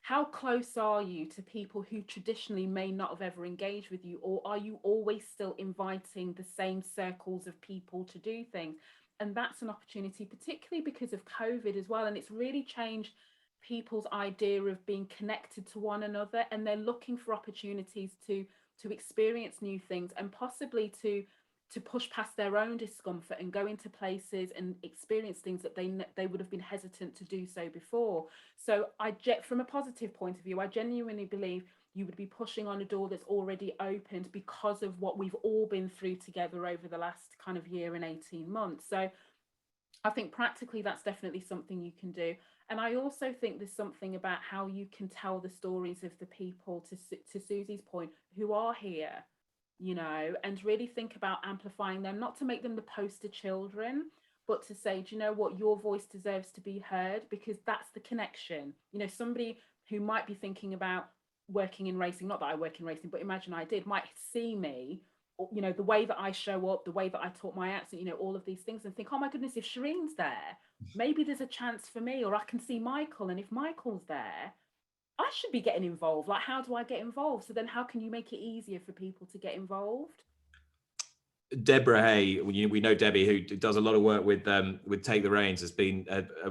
how close are you to people who traditionally may not have ever engaged with you? Or are you always still inviting the same circles of people to do things? And that's an opportunity, particularly because of COVID as well. And it's really changed people's idea of being connected to one another, and they're looking for opportunities to experience new things, and possibly to push past their own discomfort and go into places and experience things that they would have been hesitant to do so before. So from a positive point of view, I genuinely believe you would be pushing on a door that's already opened because of what we've all been through together over the last kind of year and 18 months. So I think practically that's definitely something you can do. And I also think there's something about how you can tell the stories of the people, to Susie's point, who are here, you know, and really think about amplifying them, not to make them the poster children, but to say, do you know what, your voice deserves to be heard, because that's the connection. You know, somebody who might be thinking about working in racing, not that I work in racing, but imagine I did, might see me, you know, the way that I show up, the way that I talk my accent, you know, all of these things, and think, oh my goodness, if Shireen's there, maybe there's a chance for me, or I can see Michael, and if Michael's there, I should be getting involved. Like, how do I get involved? So then how can you make it easier for people to get involved? Deborah Haye, we know Debbie, who does a lot of work with Take the Reins, has been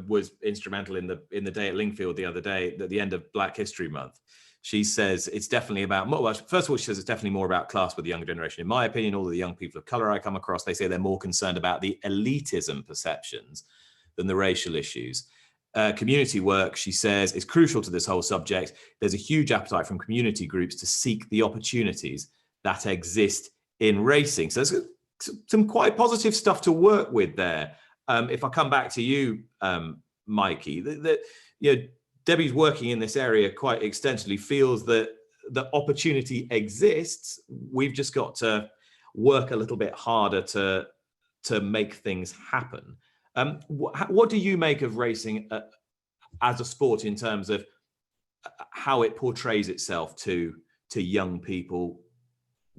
was instrumental in the day at Lingfield the other day at the end of Black History Month. She says it's definitely about, well, first of all, she says it's definitely more about class with the younger generation. In my opinion, all of the young people of color I come across, they say they're more concerned about the elitism perceptions than the racial issues. Community work, she says, is crucial to this whole subject. There's a huge appetite from community groups to seek the opportunities that exist in racing. So there's some quite positive stuff to work with there. If I come back to you, Mikey, you know, Debbie's working in this area quite extensively, feels that the opportunity exists. We've just got to work a little bit harder to make things happen. What do you make of racing as a sport in terms of how it portrays itself to young people,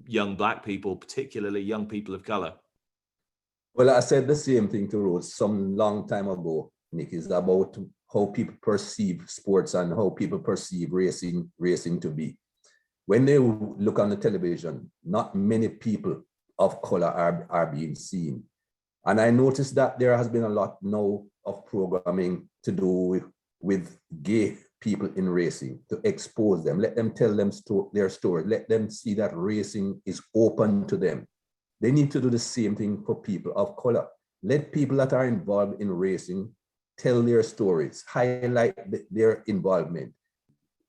young Black people, particularly young people of color? Well, I said the same thing to Rose some long time ago, Nick, is about how people perceive sports and how people perceive racing to be. When they look on the television, not many people of color are being seen. And I noticed that there has been a lot now of programming to do with gay people in racing, to expose them, let them tell them their story, let them see that racing is open to them. They need to do the same thing for people of color. Let people that are involved in racing tell their stories, highlight their involvement.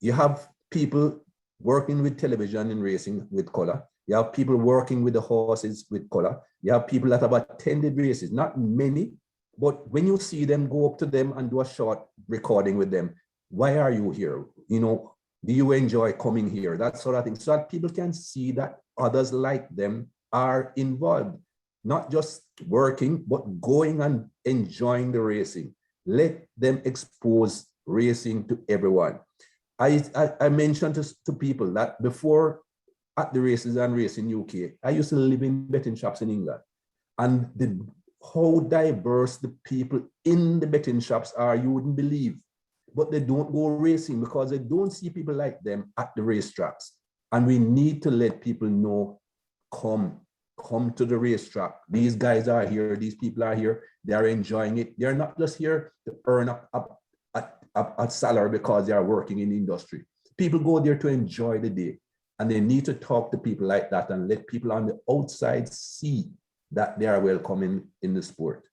You have people working with television in racing with color. You have people working with the horses with color. You have people that have attended races, not many, but when you see them, go up to them and do a short recording with them. Why are you here? You know, do you enjoy coming here? That sort of thing, so that people can see that others like them are involved, not just working, but going and enjoying the racing. Let them expose racing to everyone. I mentioned to people that before at the races and Racing UK, I used to live in betting shops in England, and how diverse the people in the betting shops are, you wouldn't believe. But they don't go racing because they don't see people like them at the racetracks. And we need to let people know, come to the racetrack. These guys are here, these people are here, they're enjoying it. They're not just here to earn a salary because they are working in the industry. People go there to enjoy the day. And they need to talk to people like that and let people on the outside see that they are welcome in the sport.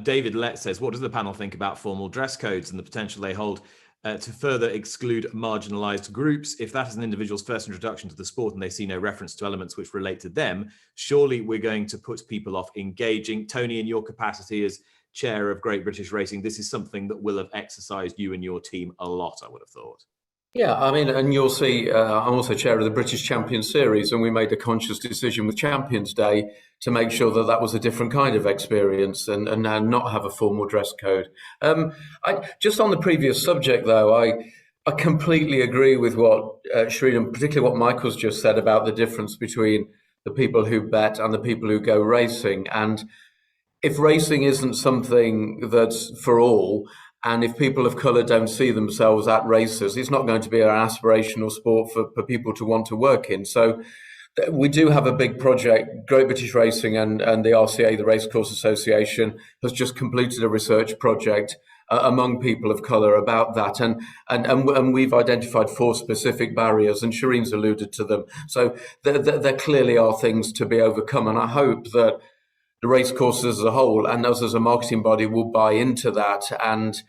David Lett says, what does the panel think about formal dress codes and the potential they hold to further exclude marginalized groups? If that is an individual's first introduction to the sport and they see no reference to elements which relate to them, surely we're going to put people off engaging. Tony, in your capacity as chair of Great British Racing, this is something that will have exercised you and your team a lot, I would have thought. Yeah, I mean, and you'll see, I'm also chair of the British Champions Series, and we made a conscious decision with Champions Day to make sure that that was a different kind of experience and not have a formal dress code. Just on the previous subject, though, I completely agree with what Shireen, and particularly what Michael's just said about the difference between the people who bet, and the people who go racing. And if racing isn't something that's for all, and if people of colour don't see themselves at races, it's not going to be an aspirational sport for people to want to work in. So we do have a big project. Great British Racing and the RCA, the Racecourse Association, has just completed a research project among people of colour about that, and we've identified 4 specific barriers, and Shireen's alluded to them. So there clearly are things to be overcome, and I hope that the racecourses as a whole and us as a marketing body will buy into that and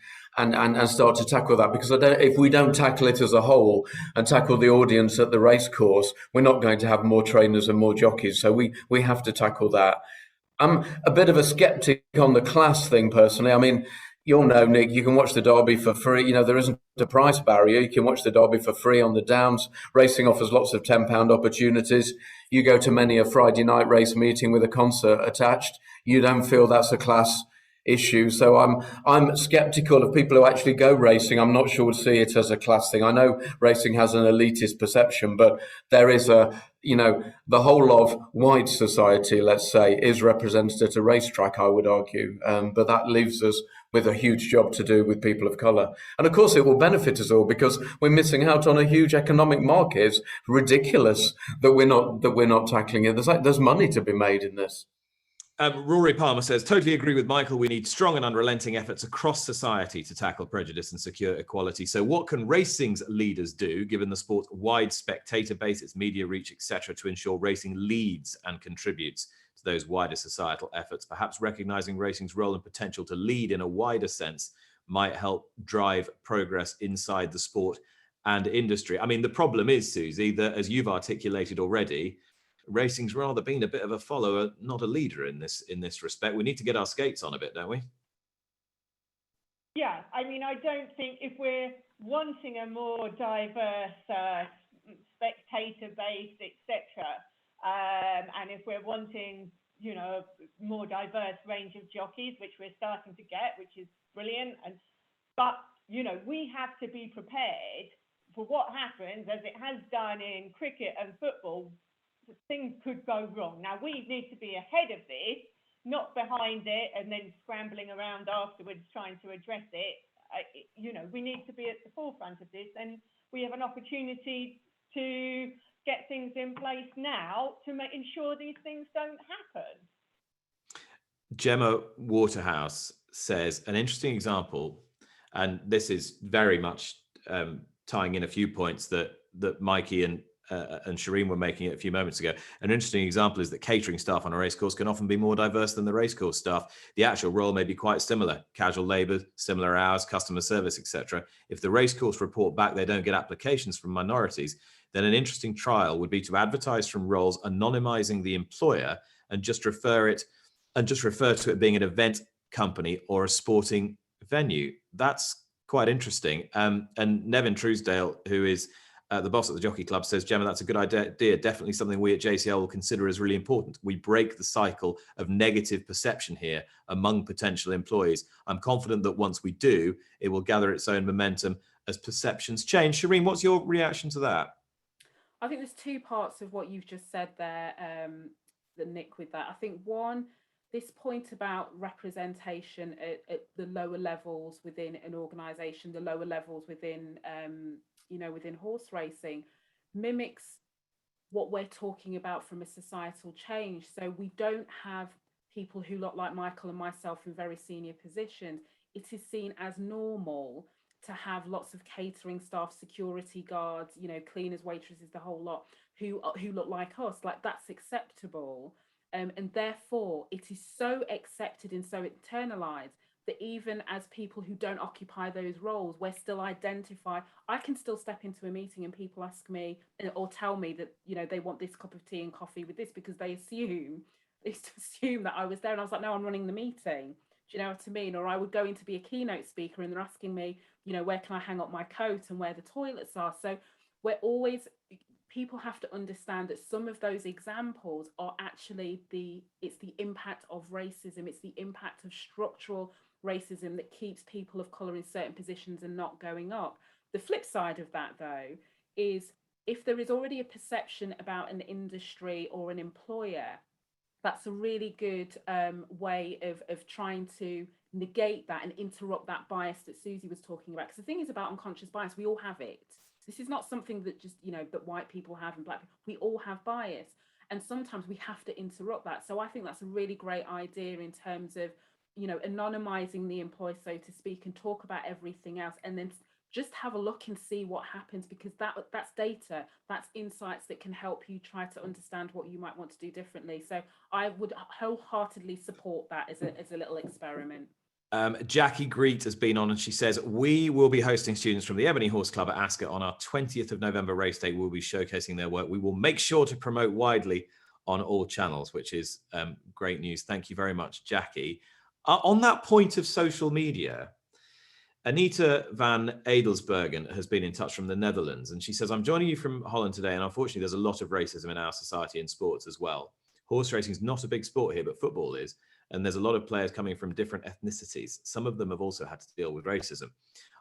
start to tackle that, because if we don't tackle it as a whole and tackle the audience at the racecourse, we're not going to have more trainers and more jockeys. So we have to tackle that. I'm a bit of a skeptic on the class thing personally. I mean, you'll know, Nick, you can watch the Derby for free. You know, there isn't a price barrier. You can watch the Derby for free on the Downs. Racing offers lots of £10 opportunities. You go to many a Friday night race meeting with a concert attached. You don't feel that's a class issue. So I'm skeptical of people who actually go racing. I'm not sure would see it as a class thing. I know racing has an elitist perception, but there is the whole of white society, let's say, is represented at a racetrack, I would argue. But that leaves us with a huge job to do with people of colour. And of course, it will benefit us all because we're missing out on a huge economic market. It's ridiculous that we're not tackling it. There's money to be made in this. Rory Palmer says, totally agree with Michael. We need strong and unrelenting efforts across society to tackle prejudice and secure equality. So what can racing's leaders do, given the sport's wide spectator base, its media reach, etc., to ensure racing leads and contributes to those wider societal efforts? Perhaps recognizing racing's role and potential to lead in a wider sense might help drive progress inside the sport and industry. I mean, the problem is, Susie, that as you've articulated already, racing's rather been a bit of a follower, not a leader in this respect. We need to get our skates on a bit, don't we? Yeah, I mean, I don't think if we're wanting a more diverse spectator base, etc., and if we're wanting, a more diverse range of jockeys, which we're starting to get, which is brilliant, but we have to be prepared for what happens, as it has done in cricket and football. Things could go wrong. Now, we need to be ahead of this, not behind it and then scrambling around afterwards trying to address it. We need to be at the forefront of this, and we have an opportunity to get things in place now to ensure these things don't happen. Gemma Waterhouse says, an interesting example, and this is very much tying in a few points that Mikey and Shireen were making it a few moments ago. An interesting example is that catering staff on a racecourse can often be more diverse than the racecourse staff. The actual role may be quite similar: casual labour, similar hours, customer service, etc. If the racecourse report back they don't get applications from minorities, then an interesting trial would be to advertise from roles anonymising the employer and just refer to it being an event company or a sporting venue. That's quite interesting. And Nevin Truesdale, who is the boss at the Jockey Club, says, Gemma, that's a good idea. Definitely something we at JCL will consider as really important. We break the cycle of negative perception here among potential employees. I'm confident that once we do, it will gather its own momentum as perceptions change. Shireen, what's your reaction to that? I think there's 2 parts of what you've just said there, Nick, with that. I think one, this point about representation at the lower levels within an organisation, the lower levels within within horse racing, mimics what we're talking about from a societal change. So we don't have people who look like Michael and myself in very senior positions. It is seen as normal to have lots of catering staff, security guards, cleaners, waitresses, the whole lot, who look like us. Like, that's acceptable. And therefore, it is so accepted and so internalized that even as people who don't occupy those roles, we're still identified. I can still step into a meeting and people ask me or tell me that, they want this cup of tea and coffee with this, because they assume that I was there. And I was like, no, I'm running the meeting. Do you know what I mean? Or I would go in to be a keynote speaker and they're asking me, where can I hang up my coat and where the toilets are? So people have to understand that some of those examples are actually it's the impact of racism. It's the impact of structural racism that keeps people of colour in certain positions and not going up. The flip side of that, though, is if there is already a perception about an industry or an employer, that's a really good way of trying to negate that and interrupt that bias that Susie was talking about. Because the thing is about unconscious bias, we all have it. This is not something that just, that white people have and black people. We all have bias. And sometimes we have to interrupt that. So I think that's a really great idea in terms of, anonymizing the employer, so to speak, and talk about everything else. And then just have a look and see what happens, because that's data, that's insights that can help you try to understand what you might want to do differently. So I would wholeheartedly support that as a little experiment. Jackie Greet has been on, and she says, we will be hosting students from the Ebony Horse Club at Ascot on our 20th of November race day. We'll be showcasing their work. We will make sure to promote widely on all channels, which is great news. Thank you very much, Jackie. On that point of social media, Anita van Edelsbergen has been in touch from the Netherlands, and she says, I'm joining you from Holland today, and unfortunately there's a lot of racism in our society and sports as well. Horse racing is not a big sport here, but football is, and there's a lot of players coming from different ethnicities. Some of them have also had to deal with racism.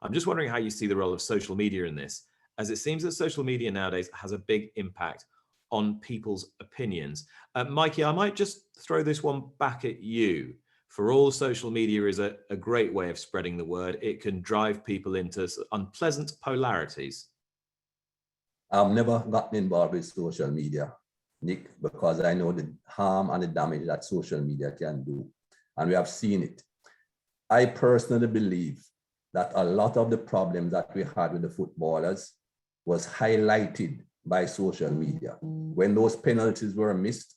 I'm just wondering how you see the role of social media in this, as it seems that social media nowadays has a big impact on people's opinions. Mikey, I might just throw this one back at you. For all, social media is a great way of spreading the word. It can drive people into unpleasant polarities. I've never gotten involved with social media, Nick, because I know the harm and the damage that social media can do. And we have seen it. I personally believe that a lot of the problems that we had with the footballers was highlighted by social media. When those penalties were missed,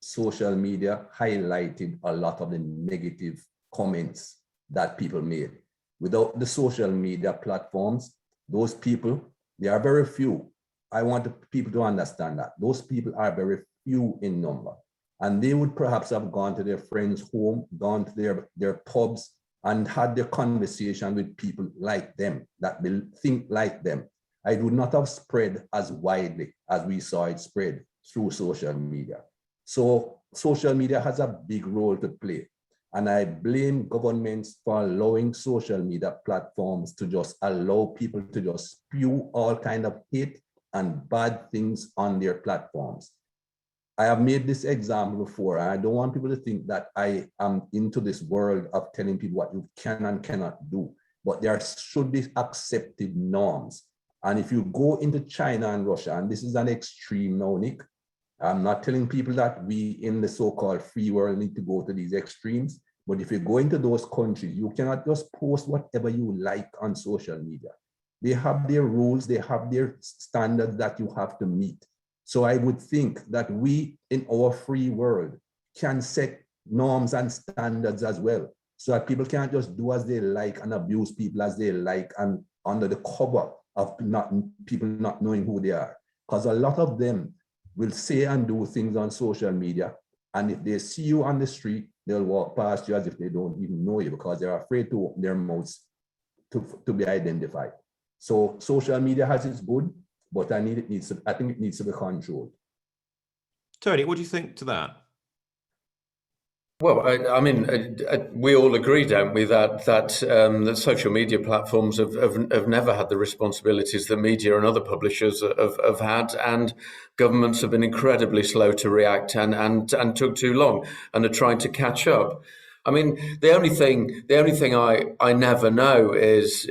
social media highlighted a lot of the negative comments that people made. Without the social media platforms, those people, they are very few. I want the people to understand that. Those people are very few in number. And they would perhaps have gone to their friends' home, gone to their pubs, and had their conversation with people like them, that think like them. It would not have spread as widely as we saw it spread through social media. So social media has a big role to play. And I blame governments for allowing social media platforms to just allow people to just spew all kind of hate and bad things on their platforms. I have made this example before, and I don't want people to think that I am into this world of telling people what you can and cannot do, but there should be accepted norms. And if you go into China and Russia, and this is an extreme now, Nick, I'm not telling people that we in the so-called free world need to go to these extremes, but if you go into those countries, you cannot just post whatever you like on social media. They have their rules, they have their standards that you have to meet. So I would think that we in our free world can set norms and standards as well, so that people can't just do as they like and abuse people as they like and under the cover of people not knowing who they are. Because a lot of them will say and do things on social media, and if they see you on the street, they'll walk past you as if they don't even know you, because they're afraid to open their mouths to be identified. So social media has its good, but I think it needs to be controlled. Tony, what do you think to that? Well, I mean, we all agree, don't we, that social media platforms have never had the responsibilities that media and other publishers have had, and governments have been incredibly slow to react and took too long and are trying to catch up. I mean, the only thing I never know is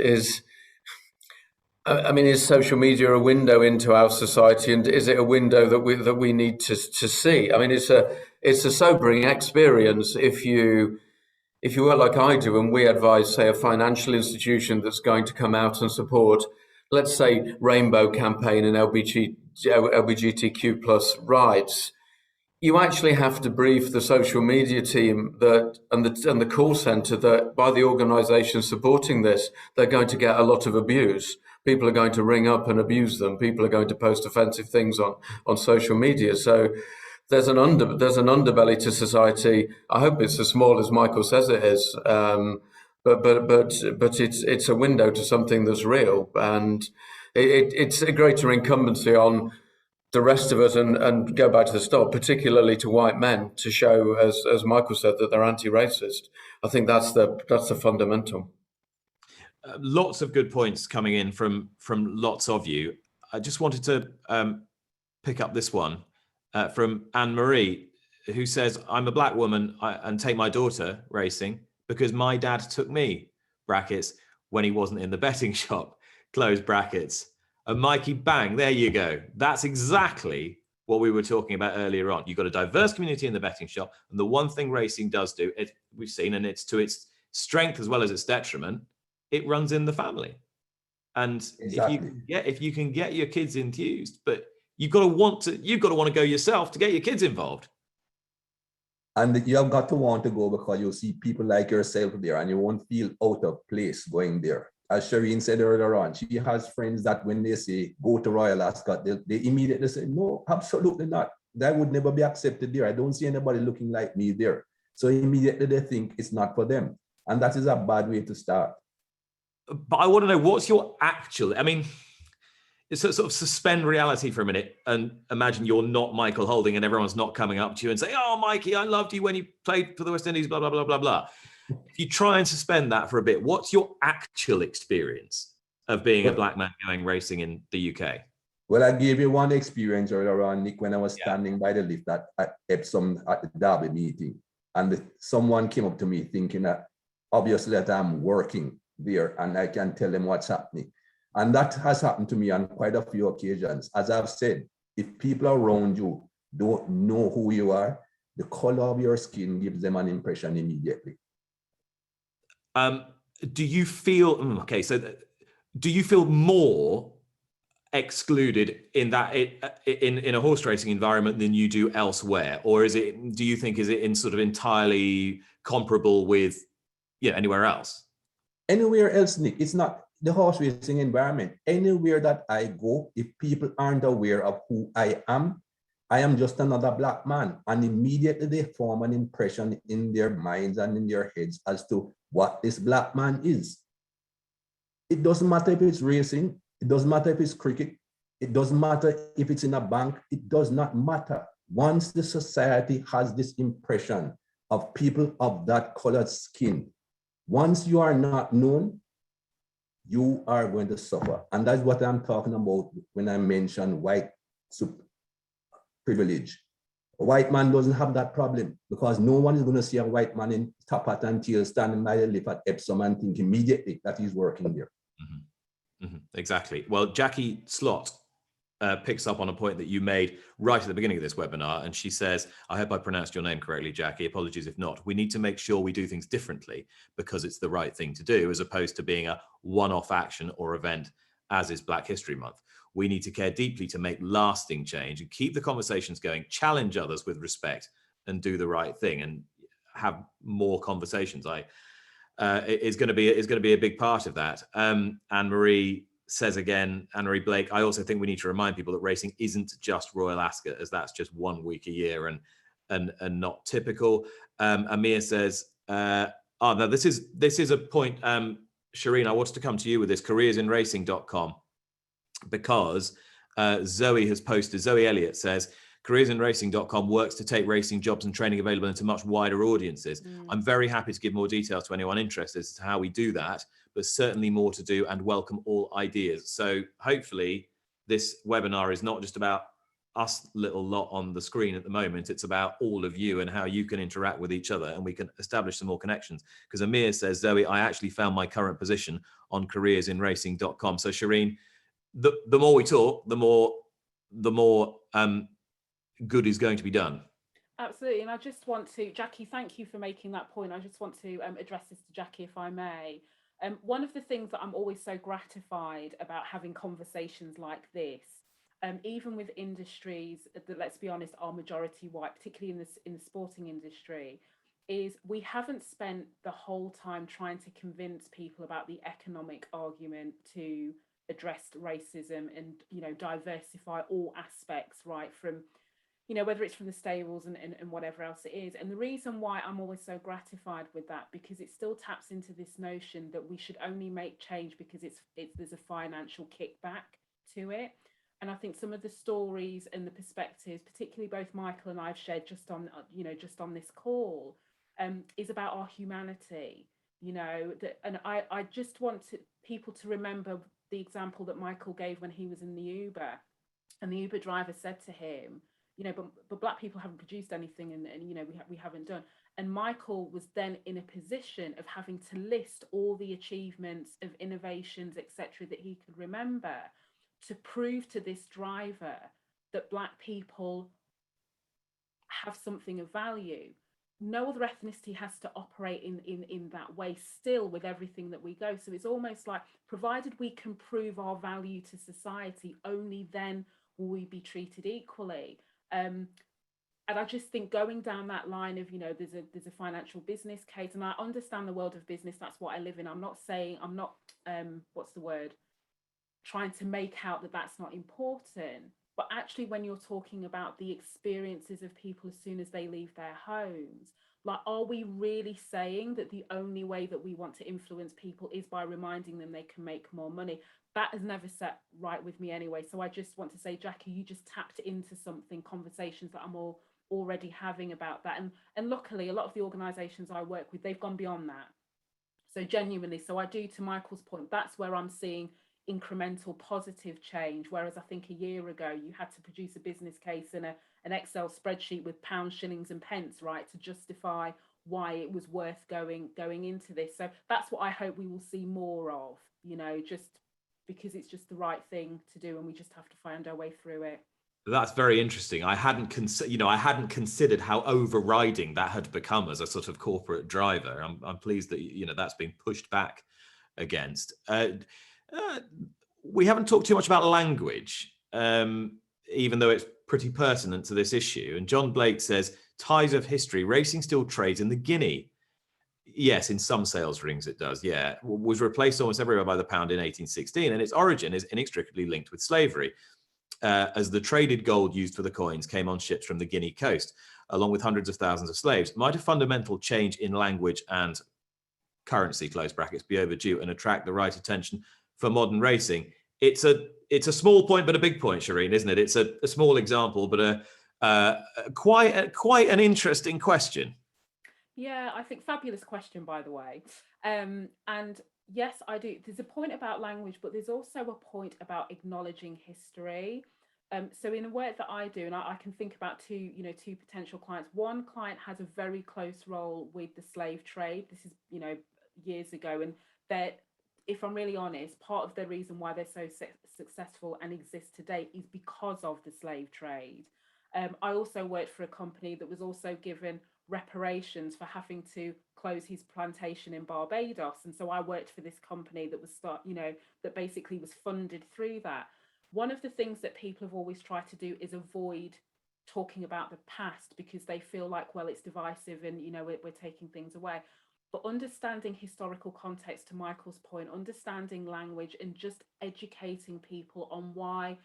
social media a window into our society, and is it a window that we need to see? I mean, it's a sobering experience if you work like I do, and we advise, say, a financial institution that's going to come out and support, let's say, Rainbow Campaign and LGBTQ plus rights. You actually have to brief the social media team and the call center that by the organisation supporting this, they're going to get a lot of abuse. People are going to ring up and abuse them. People are going to post offensive things on social media. So there's an underbelly to society. I hope it's as small as Michael says it is, but it's a window to something that's real, and it's a greater incumbency on the rest of us and go back to the start, particularly to white men, to show, as Michael said, that they're anti-racist. I think that's the fundamental. Lots of good points coming in from lots of you. I just wanted to pick up this one from Anne-Marie, who says, I'm a black woman and take my daughter racing because my dad took me, brackets, when he wasn't in the betting shop, close brackets. And Mikey, bang, there you go. That's exactly what we were talking about earlier on. You've got a diverse community in the betting shop. And the one thing racing does do, we've seen, and it's to its strength as well as its detriment, it runs in the family. And Exactly. if you can get your kids enthused, but you've got to want to go yourself to get your kids involved. And you have got to want to go because you'll see people like yourself there and you won't feel out of place going there. As Shireen said earlier on, she has friends that when they say, go to Royal Ascot, they immediately say, no, absolutely not. That would never be accepted there. I don't see anybody looking like me there. So immediately they think it's not for them. And that is a bad way to start. But I want to know, what's your actual, I mean, it's sort of suspend reality for a minute and imagine you're not Michael Holding and everyone's not coming up to you and saying, oh, Mikey, I loved you when you played for the West Indies, blah, blah, blah, blah, blah. If you try and suspend that for a bit, what's your actual experience of being a black man going racing in the UK? Well, I gave you one experience earlier on, Nick, when I was standing by the lift at Epsom at the Derby meeting. And someone came up to me thinking that obviously that I'm working there and I can tell them what's happening. And that has happened to me on quite a few occasions. As I've said, if people around you don't know who you are, the color of your skin gives them an impression immediately. Do you feel, do you feel more excluded in that in a horse racing environment than you do elsewhere? Or is it, do you think, is it in sort of entirely comparable with anywhere else? Anywhere else, Nick, it's not the horse racing environment. Anywhere that I go, if people aren't aware of who I am just another black man. And immediately they form an impression in their minds and in their heads as to what this black man is. It doesn't matter if it's racing, it doesn't matter if it's cricket, it doesn't matter if it's in a bank, it does not matter. Once the society has this impression of people of that colored skin, once you are not known, you are going to suffer. And that's what I'm talking about when I mention white privilege. A white man doesn't have that problem because no one is going to see a white man in top hat and tail standing by the lift at Epsom and think immediately that he's working there. Mm-hmm. Mm-hmm. Exactly. Well, Jackie Slott picks up on a point that you made right at the beginning of this webinar. And she says, I hope I pronounced your name correctly, Jackie. Apologies if not. We need to make sure we do things differently because it's the right thing to do, as opposed to being a one-off action or event, as is Black History Month. We need to care deeply to make lasting change and keep the conversations going, challenge others with respect and do the right thing and have more conversations. It's going to be a big part of that. Anne-Marie says again, Anne-Marie Blake, I also think we need to remind people that racing isn't just Royal Ascot, as that's just 1 week a year and not typical. Amir says, no, this is a point, Shireen, I wanted to come to you with this, careersinracing.com, because Zoe has posted, Zoe Elliott says, careersinracing.com works to take racing jobs and training available into much wider audiences. I'm very happy to give more details to anyone interested as to how we do that, but certainly more to do and welcome all ideas. So hopefully this webinar is not just about us little lot on the screen at the moment, it's about all of you and how you can interact with each other and we can establish some more connections. Because Amir says, Zoe, I actually found my current position on careersinracing.com. So Shireen, the more we talk, the more good is going to be done. Absolutely. And I just want to, Jackie, thank you for making that point. I just want to address this to Jackie, if I may. One of the things that I'm always so gratified about having conversations like this, even with industries that, let's be honest, are majority white, particularly in the sporting industry, is we haven't spent the whole time trying to convince people about the economic argument to address racism and, diversify all aspects, right, from whether it's from the stables and whatever else it is. And the reason why I'm always so gratified with that, because it still taps into this notion that we should only make change because there's a financial kickback to it. And I think some of the stories and the perspectives, particularly both Michael and I've shared just on this call, is about our humanity, and I just want people to remember the example that Michael gave when he was in the Uber, and the Uber driver said to him, you know, but Black people haven't produced anything, and you know, we haven't done. And Michael was then in a position of having to list all the achievements of innovations, etc., that he could remember, to prove to this driver that Black people have something of value. No other ethnicity has to operate in that way still with everything that we go. So it's almost like, provided we can prove our value to society, only then will we be treated equally. And I just think going down that line of, you know, there's a financial business case, and I understand the world of business, that's what I live in. I'm not saying, I'm not, what's the word, trying to make out that that's not important. But actually, when you're talking about the experiences of people as soon as they leave their homes, like, are we really saying that the only way that we want to influence people is by reminding them they can make more money? That has never set right with me anyway. So I just want to say, Jackie, you just tapped into something, conversations that I'm already having about that. And luckily, a lot of the organisations I work with, they've gone beyond that. So genuinely, so I do, to Michael's point, that's where I'm seeing incremental positive change, whereas I think a year ago you had to produce a business case in an Excel spreadsheet with pounds, shillings and pence, right, to justify why it was worth going into this. So that's what I hope we will see more of, you know, just because it's just the right thing to do, and we just have to find our way through it. That's very interesting. I hadn't considered how overriding that had become as a sort of corporate driver. I'm pleased that, you know, that's been pushed back against. We haven't talked too much about language, even though it's pretty pertinent to this issue. And John Blake says, ties of history, racing still trades in the guinea. Yes, in some sales rings it does, yeah. Was replaced almost everywhere by the pound in 1816, and its origin is inextricably linked with slavery, as the traded gold used for the coins came on ships from the Guinea coast, along with hundreds of thousands of slaves. Might a fundamental change in language and currency, close brackets, be overdue and attract the right attention for modern racing? It's a small point, but a big point, Shireen, isn't it? It's a small example, but quite an interesting question. Yeah, I think fabulous question, by the way. And yes, I do. There's a point about language, but there's also a point about acknowledging history. So in the work that I do, and I can think about two potential clients. One client has a very close role with the slave trade. This is, you know, years ago, and they're, if I'm really honest, part of the reason why they're so successful and exist today is because of the slave trade. I also worked for a company that was also given reparations for having to close his plantation in Barbados, and so I worked for this company that was that basically was funded through that. One of the things that people have always tried to do is avoid talking about the past because they feel like, well, it's divisive and, you know, we're taking things away. But understanding historical context, to Michael's point, understanding language and just educating people on why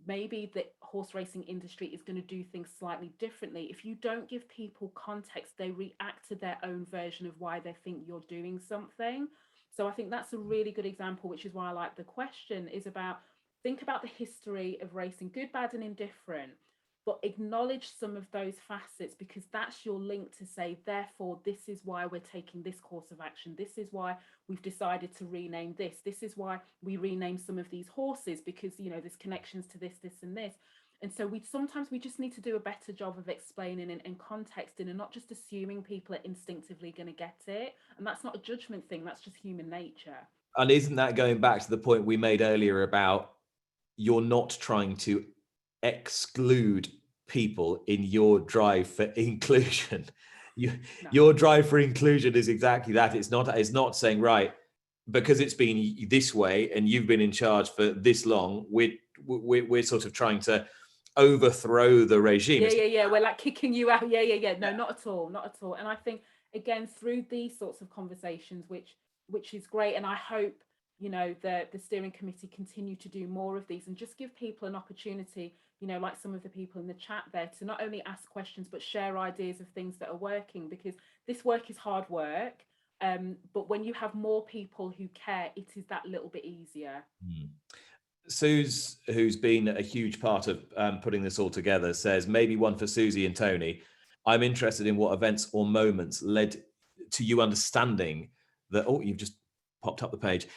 maybe the horse racing industry is going to do things slightly differently. If you don't give people context, they react to their own version of why they think you're doing something. So I think that's a really good example, which is why I like the question, is about, think about the history of racing, good, bad and indifferent, but acknowledge some of those facets, because that's your link to say, therefore, this is why we're taking this course of action. This is why we've decided to rename this. This is why we rename some of these horses, because, you know, there's connections to this, this and this. And so sometimes we just need to do a better job of explaining and contexting, and not just assuming people are instinctively going to get it. And that's not a judgment thing, that's just human nature. And isn't that going back to the point we made earlier about you're not trying to exclude people in your drive for inclusion? Your drive for inclusion is exactly that. It's not saying, right, because it's been this way and you've been in charge for this long, we're sort of trying to overthrow the regime. Yeah. We're like kicking you out. Yeah. No, not at all. And I think, again, through these sorts of conversations, which is great, and I hope, you know, the steering committee continue to do more of these and just give people an opportunity, you know, like some of the people in the chat there, to not only ask questions but share ideas of things that are working, because this work is hard work, but when you have more people who care, it is that little bit easier. Suze, who's been a huge part of putting this all together, says, maybe one for Susie and Tony. I'm interested in what events or moments led to you understanding that, you've just popped up the page.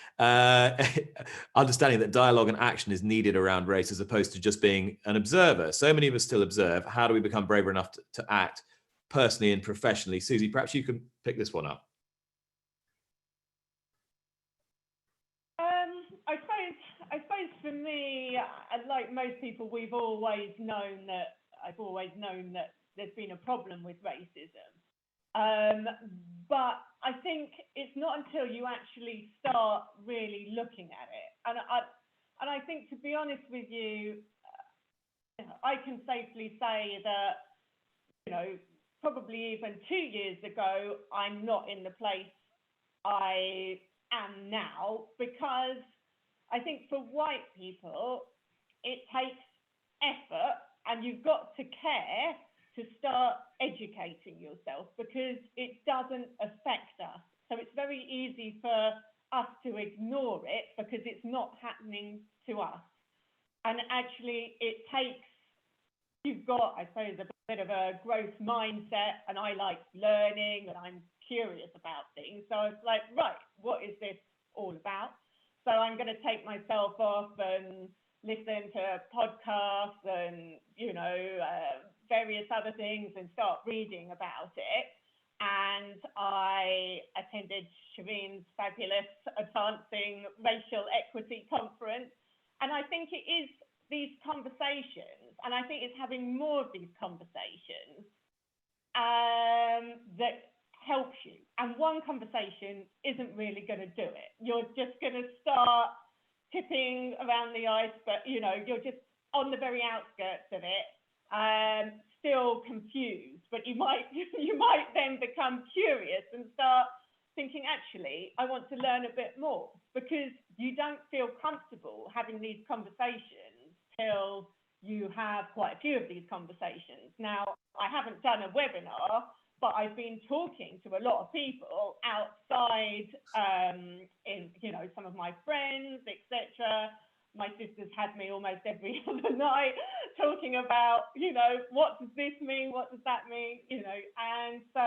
Understanding that dialogue and action is needed around race as opposed to just being an observer. So many of us still observe. How do we become braver enough to act personally and professionally? Susie, perhaps you can pick this one up. I suppose for me, like most people, I've always known that there's been a problem with racism. But I think it's not until you actually start really looking at it. And I think, to be honest with you, I can safely say that, you know, probably even 2 years ago, I'm not in the place I am now, because I think for white people, it takes effort, and you've got to care to start educating yourself, because it doesn't affect us. So it's very easy for us to ignore it because it's not happening to us. And actually you've got, I suppose, a bit of a growth mindset, and I like learning and I'm curious about things. So it's like, right, what is this all about? So I'm going to take myself off and listen to podcasts and, you know, various other things, and start reading about it. And I attended Shireen's fabulous Advancing Racial Equity conference. And I think it is these conversations, and I think it's having more of these conversations that helps you. And one conversation isn't really going to do it. You're just going to start tipping around the ice, but you know, you're just on the very outskirts of it, still confused. But you might then become curious and start thinking, actually, I want to learn a bit more, because you don't feel comfortable having these conversations till you have quite a few of these conversations. Now, I haven't done a webinar, but I've been talking to a lot of people outside, in, you know, some of my friends, etc. My sister's had me almost every other night talking about, you know, what does this mean? What does that mean? You know, and so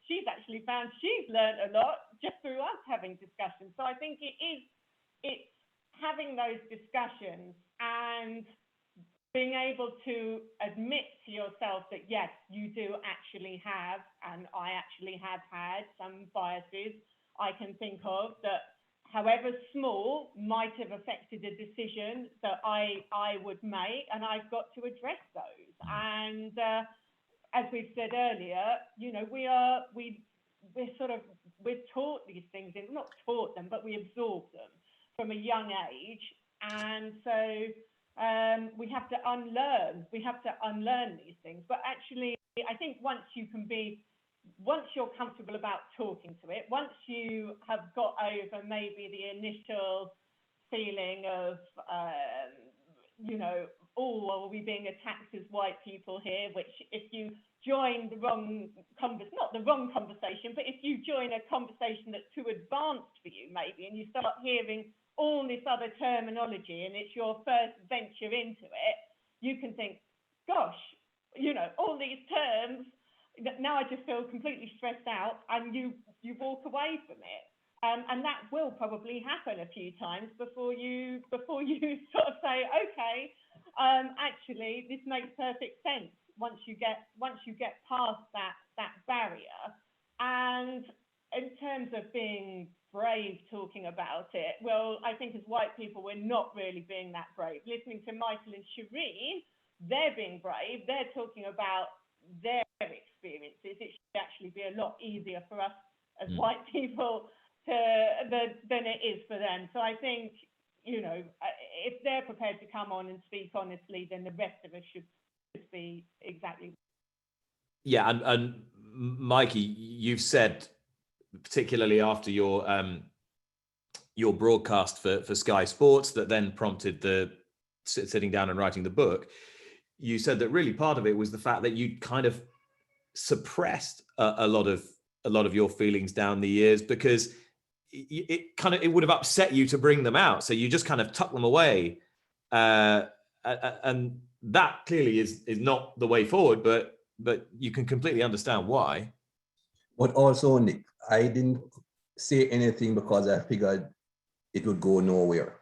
she's actually found she's learned a lot just through us having discussions. So I think it's having those discussions and being able to admit to yourself that, yes, you do actually have, and I actually have had some biases I can think of that, however small, might have affected a decision that I would make, and I've got to address those. And as we've said earlier, you know, we're taught these things, not taught them, but we absorb them from a young age. And so we have to unlearn these things. But actually, I think once you're comfortable about talking to it, once you have got over maybe the initial feeling of, you know, oh, are we being attacked as white people here? Which, if you join not the wrong conversation, but if you join a conversation that's too advanced for you, maybe, and you start hearing all this other terminology, and it's your first venture into it, you can think, gosh, you know, all these terms, now I just feel completely stressed out, and you walk away from it. And that will probably happen a few times before you sort of say, okay, actually, this makes perfect sense once you get past that barrier. And in terms of being brave talking about it, well, I think as white people, we're not really being that brave. Listening to Michael and Shireen, they're being brave. They're talking about their experiences. It should actually be a lot easier for us as white people than it is for them. So I think, you know, if they're prepared to come on and speak honestly, then the rest of us should be exactly. Yeah, and Mikey, you've said, particularly after your broadcast for Sky Sports that then prompted the sitting down and writing the book, you said that really part of it was the fact that you kind of suppressed a lot of your feelings down the years, because it would have upset you to bring them out, so you just kind of tuck them away, and that clearly is not the way forward, but you can completely understand why. But also, Nick, I didn't say anything because I figured it would go nowhere.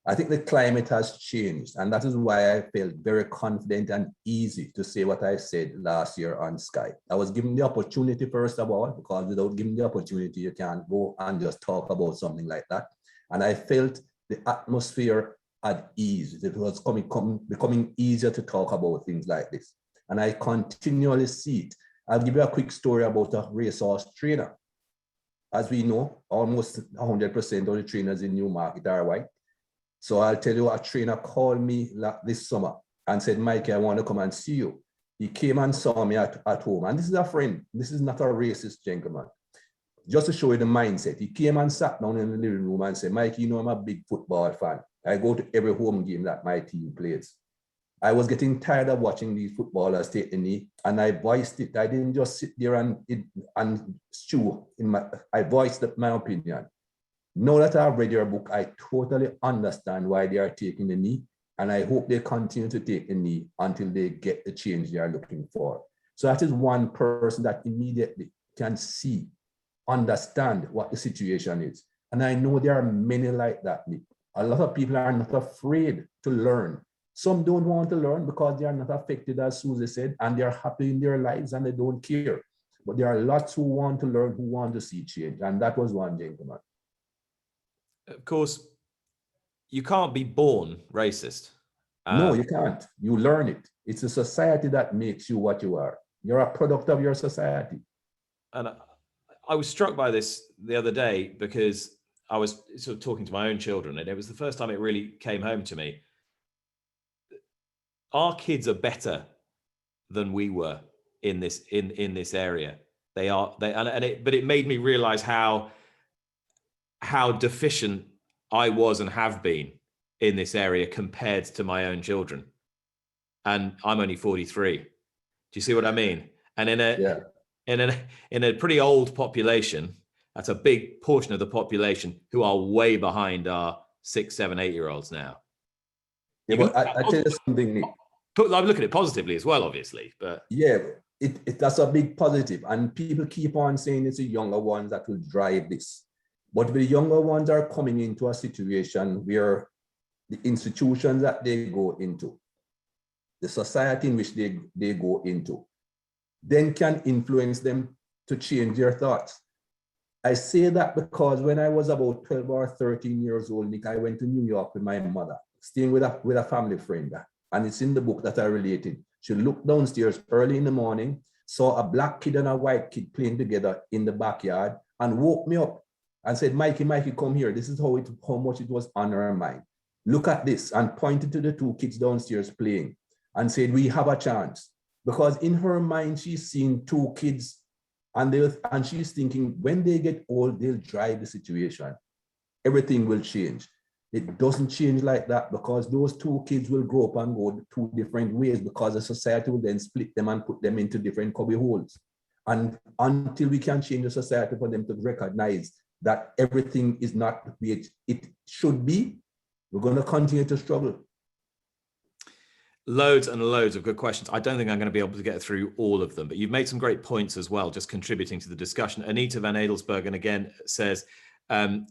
I think the climate has changed, and that is why I felt very confident and easy to say what I said last year on Skype. I was given the opportunity, first of all, because without giving the opportunity, you can't go and just talk about something like that. And I felt the atmosphere at ease. It was becoming easier to talk about things like this. And I continually see it. I'll give you a quick story about a racehorse trainer. As we know, almost 100% of the trainers in Newmarket are white. So I'll tell you, a trainer called me this summer and said, Mikey, I want to come and see you. He came and saw me at home. And this is a friend. This is not a racist gentleman. Just to show you the mindset. He came and sat down in the living room and said, Mikey, you know, I'm a big football fan. I go to every home game that my team plays. I was getting tired of watching these footballers take the knee, and I voiced it. I didn't just sit there and stew. I voiced my opinion. Now that I've read your book, I totally understand why they are taking the knee, and I hope they continue to take the knee until they get the change they are looking for. So that is one person that immediately can see, understand what the situation is. And I know there are many like that, Nick. A lot of people are not afraid to learn. Some don't want to learn because they are not affected, as Susie said, and they're happy in their lives and they don't care. But there are lots who want to learn, who want to see change. And that was one gentleman. Of course, you can't be born racist. No, you can't. You learn it. It's a society that makes you what you are. You're a product of your society. And I was struck by this the other day because I was sort of talking to my own children, and it was the first time it really came home to me. Our kids are better than we were in this area. But it made me realize how deficient I was and have been in this area compared to my own children. And I'm only 43. Do you see what I mean? And in a pretty old population, that's a big portion of the population who are way behind our 6, 7, 8-year-olds now. Yeah, but I tell you something, Nick. I'm looking at it positively as well, obviously, but yeah, that's a big positive. And people keep on saying it's the younger ones that will drive this. But the younger ones are coming into a situation where the institutions that they go into, the society in which they go into, then can influence them to change their thoughts. I say that because when I was about 12 or 13 years old, Nick, I went to New York with my mother, staying with a family friend. And it's in the book that I related. She looked downstairs early in the morning, saw a black kid and a white kid playing together in the backyard, and woke me up and said, Mikey, come here. This is how much it was on her mind. Look at this, and pointed to the two kids downstairs playing and said, we have a chance. Because in her mind, she's seen two kids and she's thinking when they get old, they'll drive the situation. Everything will change. It doesn't change like that because those two kids will grow up and go two different ways because the society will then split them and put them into different cubby holes. And until we can change the society for them to recognize that everything is not the way it should be, we're going to continue to struggle. Loads and loads of good questions. I don't think I'm going to be able to get through all of them, but you've made some great points as well, just contributing to the discussion. Anita Van Adelsbergen again says,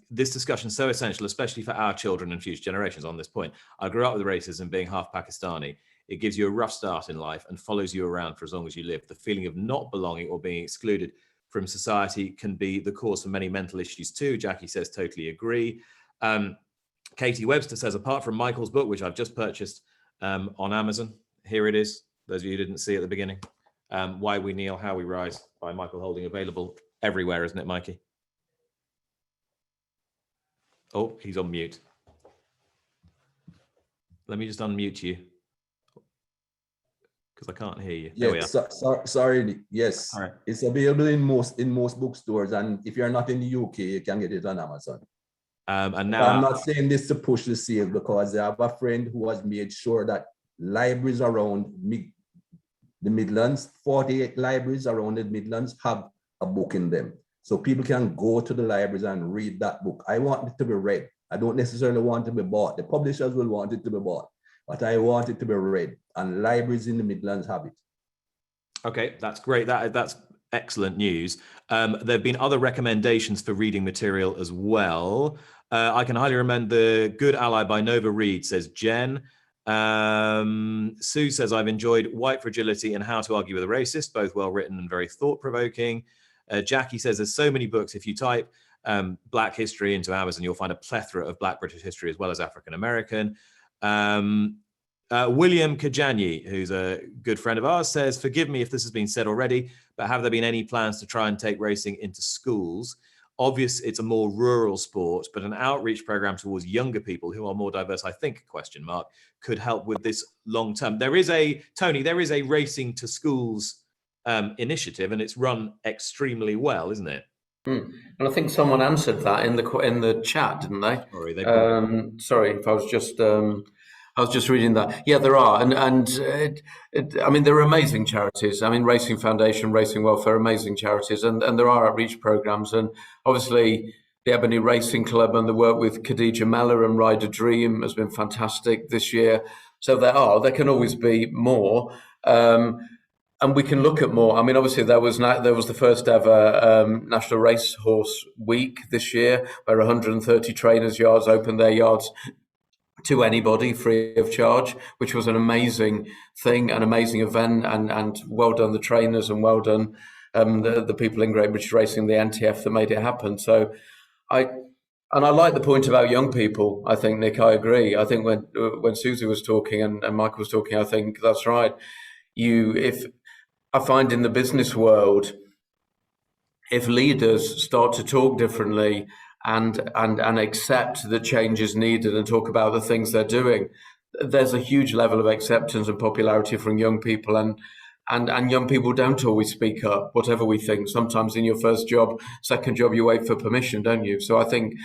this discussion is so essential, especially for our children and future generations on this point. I grew up with racism, being half Pakistani. It gives you a rough start in life and follows you around for as long as you live. The feeling of not belonging or being excluded from society can be the cause of many mental issues too. Jackie says, totally agree. Katie Webster says, apart from Michael's book, which I've just purchased on Amazon, here it is. Those of you who didn't see at the beginning, Why We Kneel, How We Rise by Michael Holding, available everywhere, isn't it, Mikey? Oh, he's on mute. Let me just unmute you because I can't hear you. There we are. Sorry. Yes, all right. It's available in most bookstores, and if you're not in the UK, you can get it on Amazon. And now I'm not saying this to push the sale because I have a friend who has made sure that libraries around the Midlands, 48 libraries around the Midlands have a book in them. So people can go to the libraries and read that book. I want it to be read. I don't necessarily want it to be bought. The publishers will want it to be bought, but I want it to be read. And libraries in the Midlands have it. Okay, that's great. That's excellent news. There have been other recommendations for reading material as well. I can highly recommend The Good Ally by Nova Reid, says Jen. Sue says, I've enjoyed White Fragility and How to Argue with a Racist, both well written and very thought-provoking. Jackie says, there's so many books. If you type Black history into Amazon, you'll find a plethora of Black British history as well as African American. William Kajanyi, who's a good friend of ours, says, forgive me if this has been said already, but have there been any plans to try and take racing into schools? Obvious, it's a more rural sport, but an outreach program towards younger people who are more diverse, I think, ? Could help with this long term. There is a racing to schools initiative, and it's run extremely well, isn't it? And I think someone answered that in the chat, didn't they? Sorry, if I was just reading that. Yeah, there are, and I mean, there are amazing charities. I mean, Racing Foundation, Racing Welfare, amazing charities, and there are outreach programs, and obviously the Ebony Racing Club and the work with Khadija Mellah and Ride a Dream has been fantastic this year. So there can always be more. And we can look at more. I mean, obviously, there was the first ever National Racehorse Week this year, where 130 trainers' yards opened their yards to anybody free of charge, which was an amazing thing, an amazing event, and well done the trainers and well done the people in Great British Racing, the NTF that made it happen. So I like the point about young people. I think, Nick, I agree. I think when Susie was talking and Michael was talking, I think that's right. I find in the business world, if leaders start to talk differently and accept that change is needed and talk about the things they're doing, there's a huge level of acceptance and popularity from young people, and young people don't always speak up, whatever we think. Sometimes in your first job, second job, you wait for permission, don't you? So I think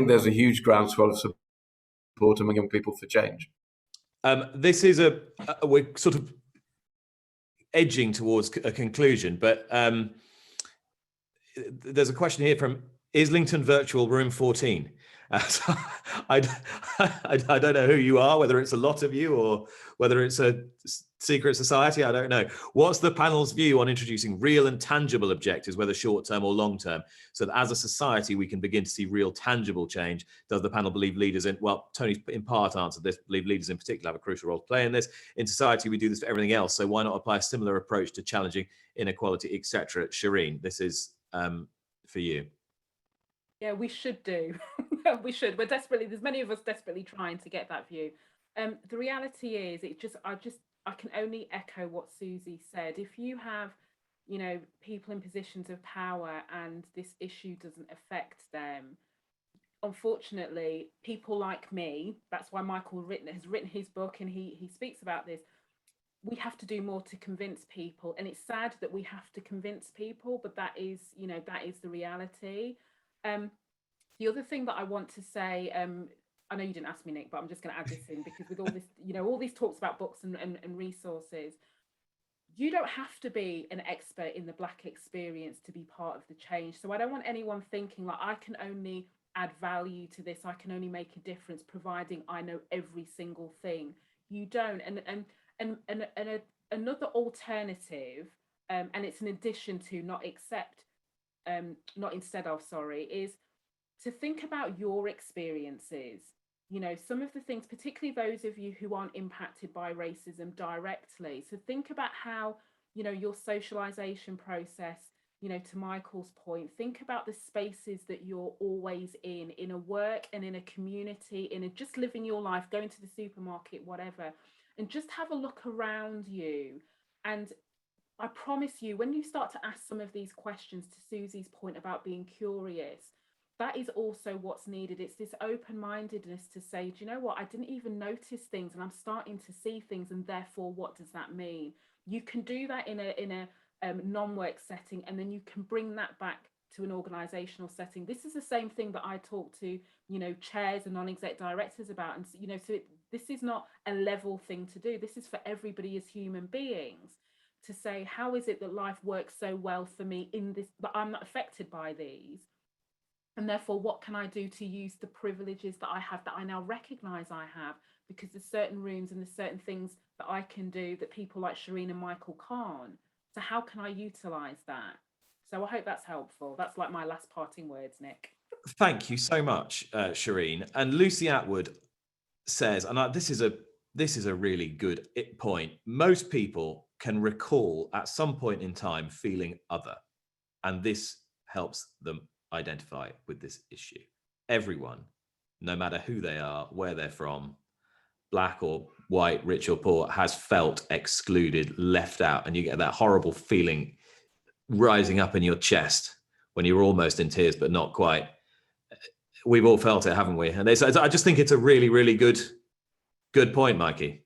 there's a huge groundswell of support among young people for change. This is we're sort of edging towards a conclusion, but there's a question here from Islington Virtual Room 14. So I don't know who you are, whether it's a lot of you or whether it's a secret society, I don't know. What's the panel's view on introducing real and tangible objectives, whether short-term or long-term, so that as a society we can begin to see real tangible change? Does the panel believe leaders Tony's in part answered this, believe leaders in particular have a crucial role to play in this? In society we do this for everything else, so why not apply a similar approach to challenging inequality, etc.? Shireen, this is for you. Yeah, we should do. We should. There's many of us desperately trying to get that view. The reality is, I can only echo what Susie said. If you have, people in positions of power and this issue doesn't affect them, unfortunately, people like me, that's why Michael has written his book and he speaks about this. We have to do more to convince people. And it's sad that we have to convince people, but that is the reality. The other thing that I want to say, I know you didn't ask me, Nick, but I'm just going to add this in, because with all this, all these talks about books and resources, you don't have to be an expert in the Black experience to be part of the change. So I don't want anyone thinking like I can only add value to this, I can only make a difference providing I know every single thing. You don't. And another alternative, and it's an addition to not instead of, is to think about your experiences. Some of the things, particularly those of you who aren't impacted by racism directly. So think about how, your socialization process, to Michael's point, think about the spaces that you're always in a work and in a community, just living your life, going to the supermarket, whatever, and just have a look around you. And I promise you, when you start to ask some of these questions, to Susie's point about being curious, that is also what's needed. It's this open-mindedness to say, do you know what? I didn't even notice things and I'm starting to see things, and therefore, what does that mean? You can do that in a non-work setting, and then you can bring that back to an organizational setting. This is the same thing that I talk to, chairs and non-exec directors about. And, this is not a level thing to do. This is for everybody as human beings to say, how is it that life works so well for me in this, but I'm not affected by these? And therefore, what can I do to use the privileges that I have, that I now recognize I have, because there's certain rooms and there's certain things that I can do that people like Shireen and Michael can't. So how can I utilize that? So I hope that's helpful. That's like my last parting words, Nick. Thank you so much, Shireen. And Lucy Atwood says, and this is a really good point. Most people can recall at some point in time feeling other, and this helps them identify with this issue. Everyone, no matter who they are, where they're from, black or white, rich or poor, has felt excluded, left out, and you get that horrible feeling rising up in your chest when you're almost in tears, but not quite. We've all felt it, haven't we? And I just think it's a really, really good point, Mikey.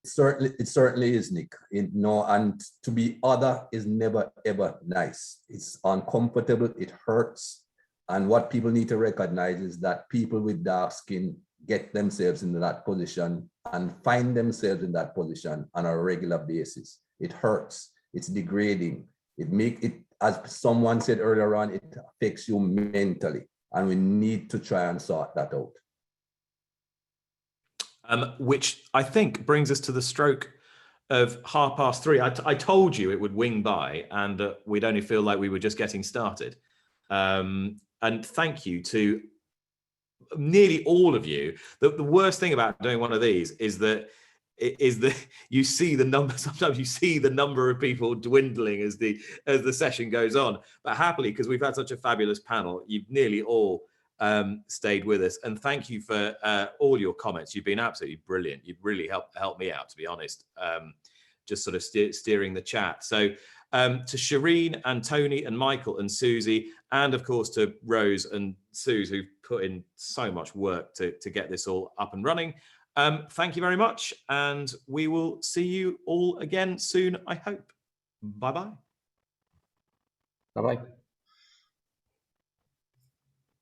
It certainly is, Nick. And to be other is never, ever nice. It's uncomfortable, it hurts. And what people need to recognize is that people with dark skin get themselves into that position and find themselves in that position on a regular basis. It hurts, it's degrading. It, as someone said earlier on, it affects you mentally. And we need to try and sort that out. Which I think brings us to the stroke of 3:30. I told you it would wing by, and we'd only feel like we were just getting started. And thank you to nearly all of you. The worst thing about doing one of these is that you see the number. Sometimes you see the number of people dwindling as the session goes on. But happily, because we've had such a fabulous panel, you've nearly all stayed with us, and thank you for all your comments. You've been absolutely brilliant. You've really helped me out, to be honest, just sort of steering the chat. So to Shireen and Tony and Michael and Susie, and of course to Rose and Suze, who've put in so much work to get this all up and running. Thank you very much, and we will see you all again soon, I hope. Bye-bye. Bye-bye.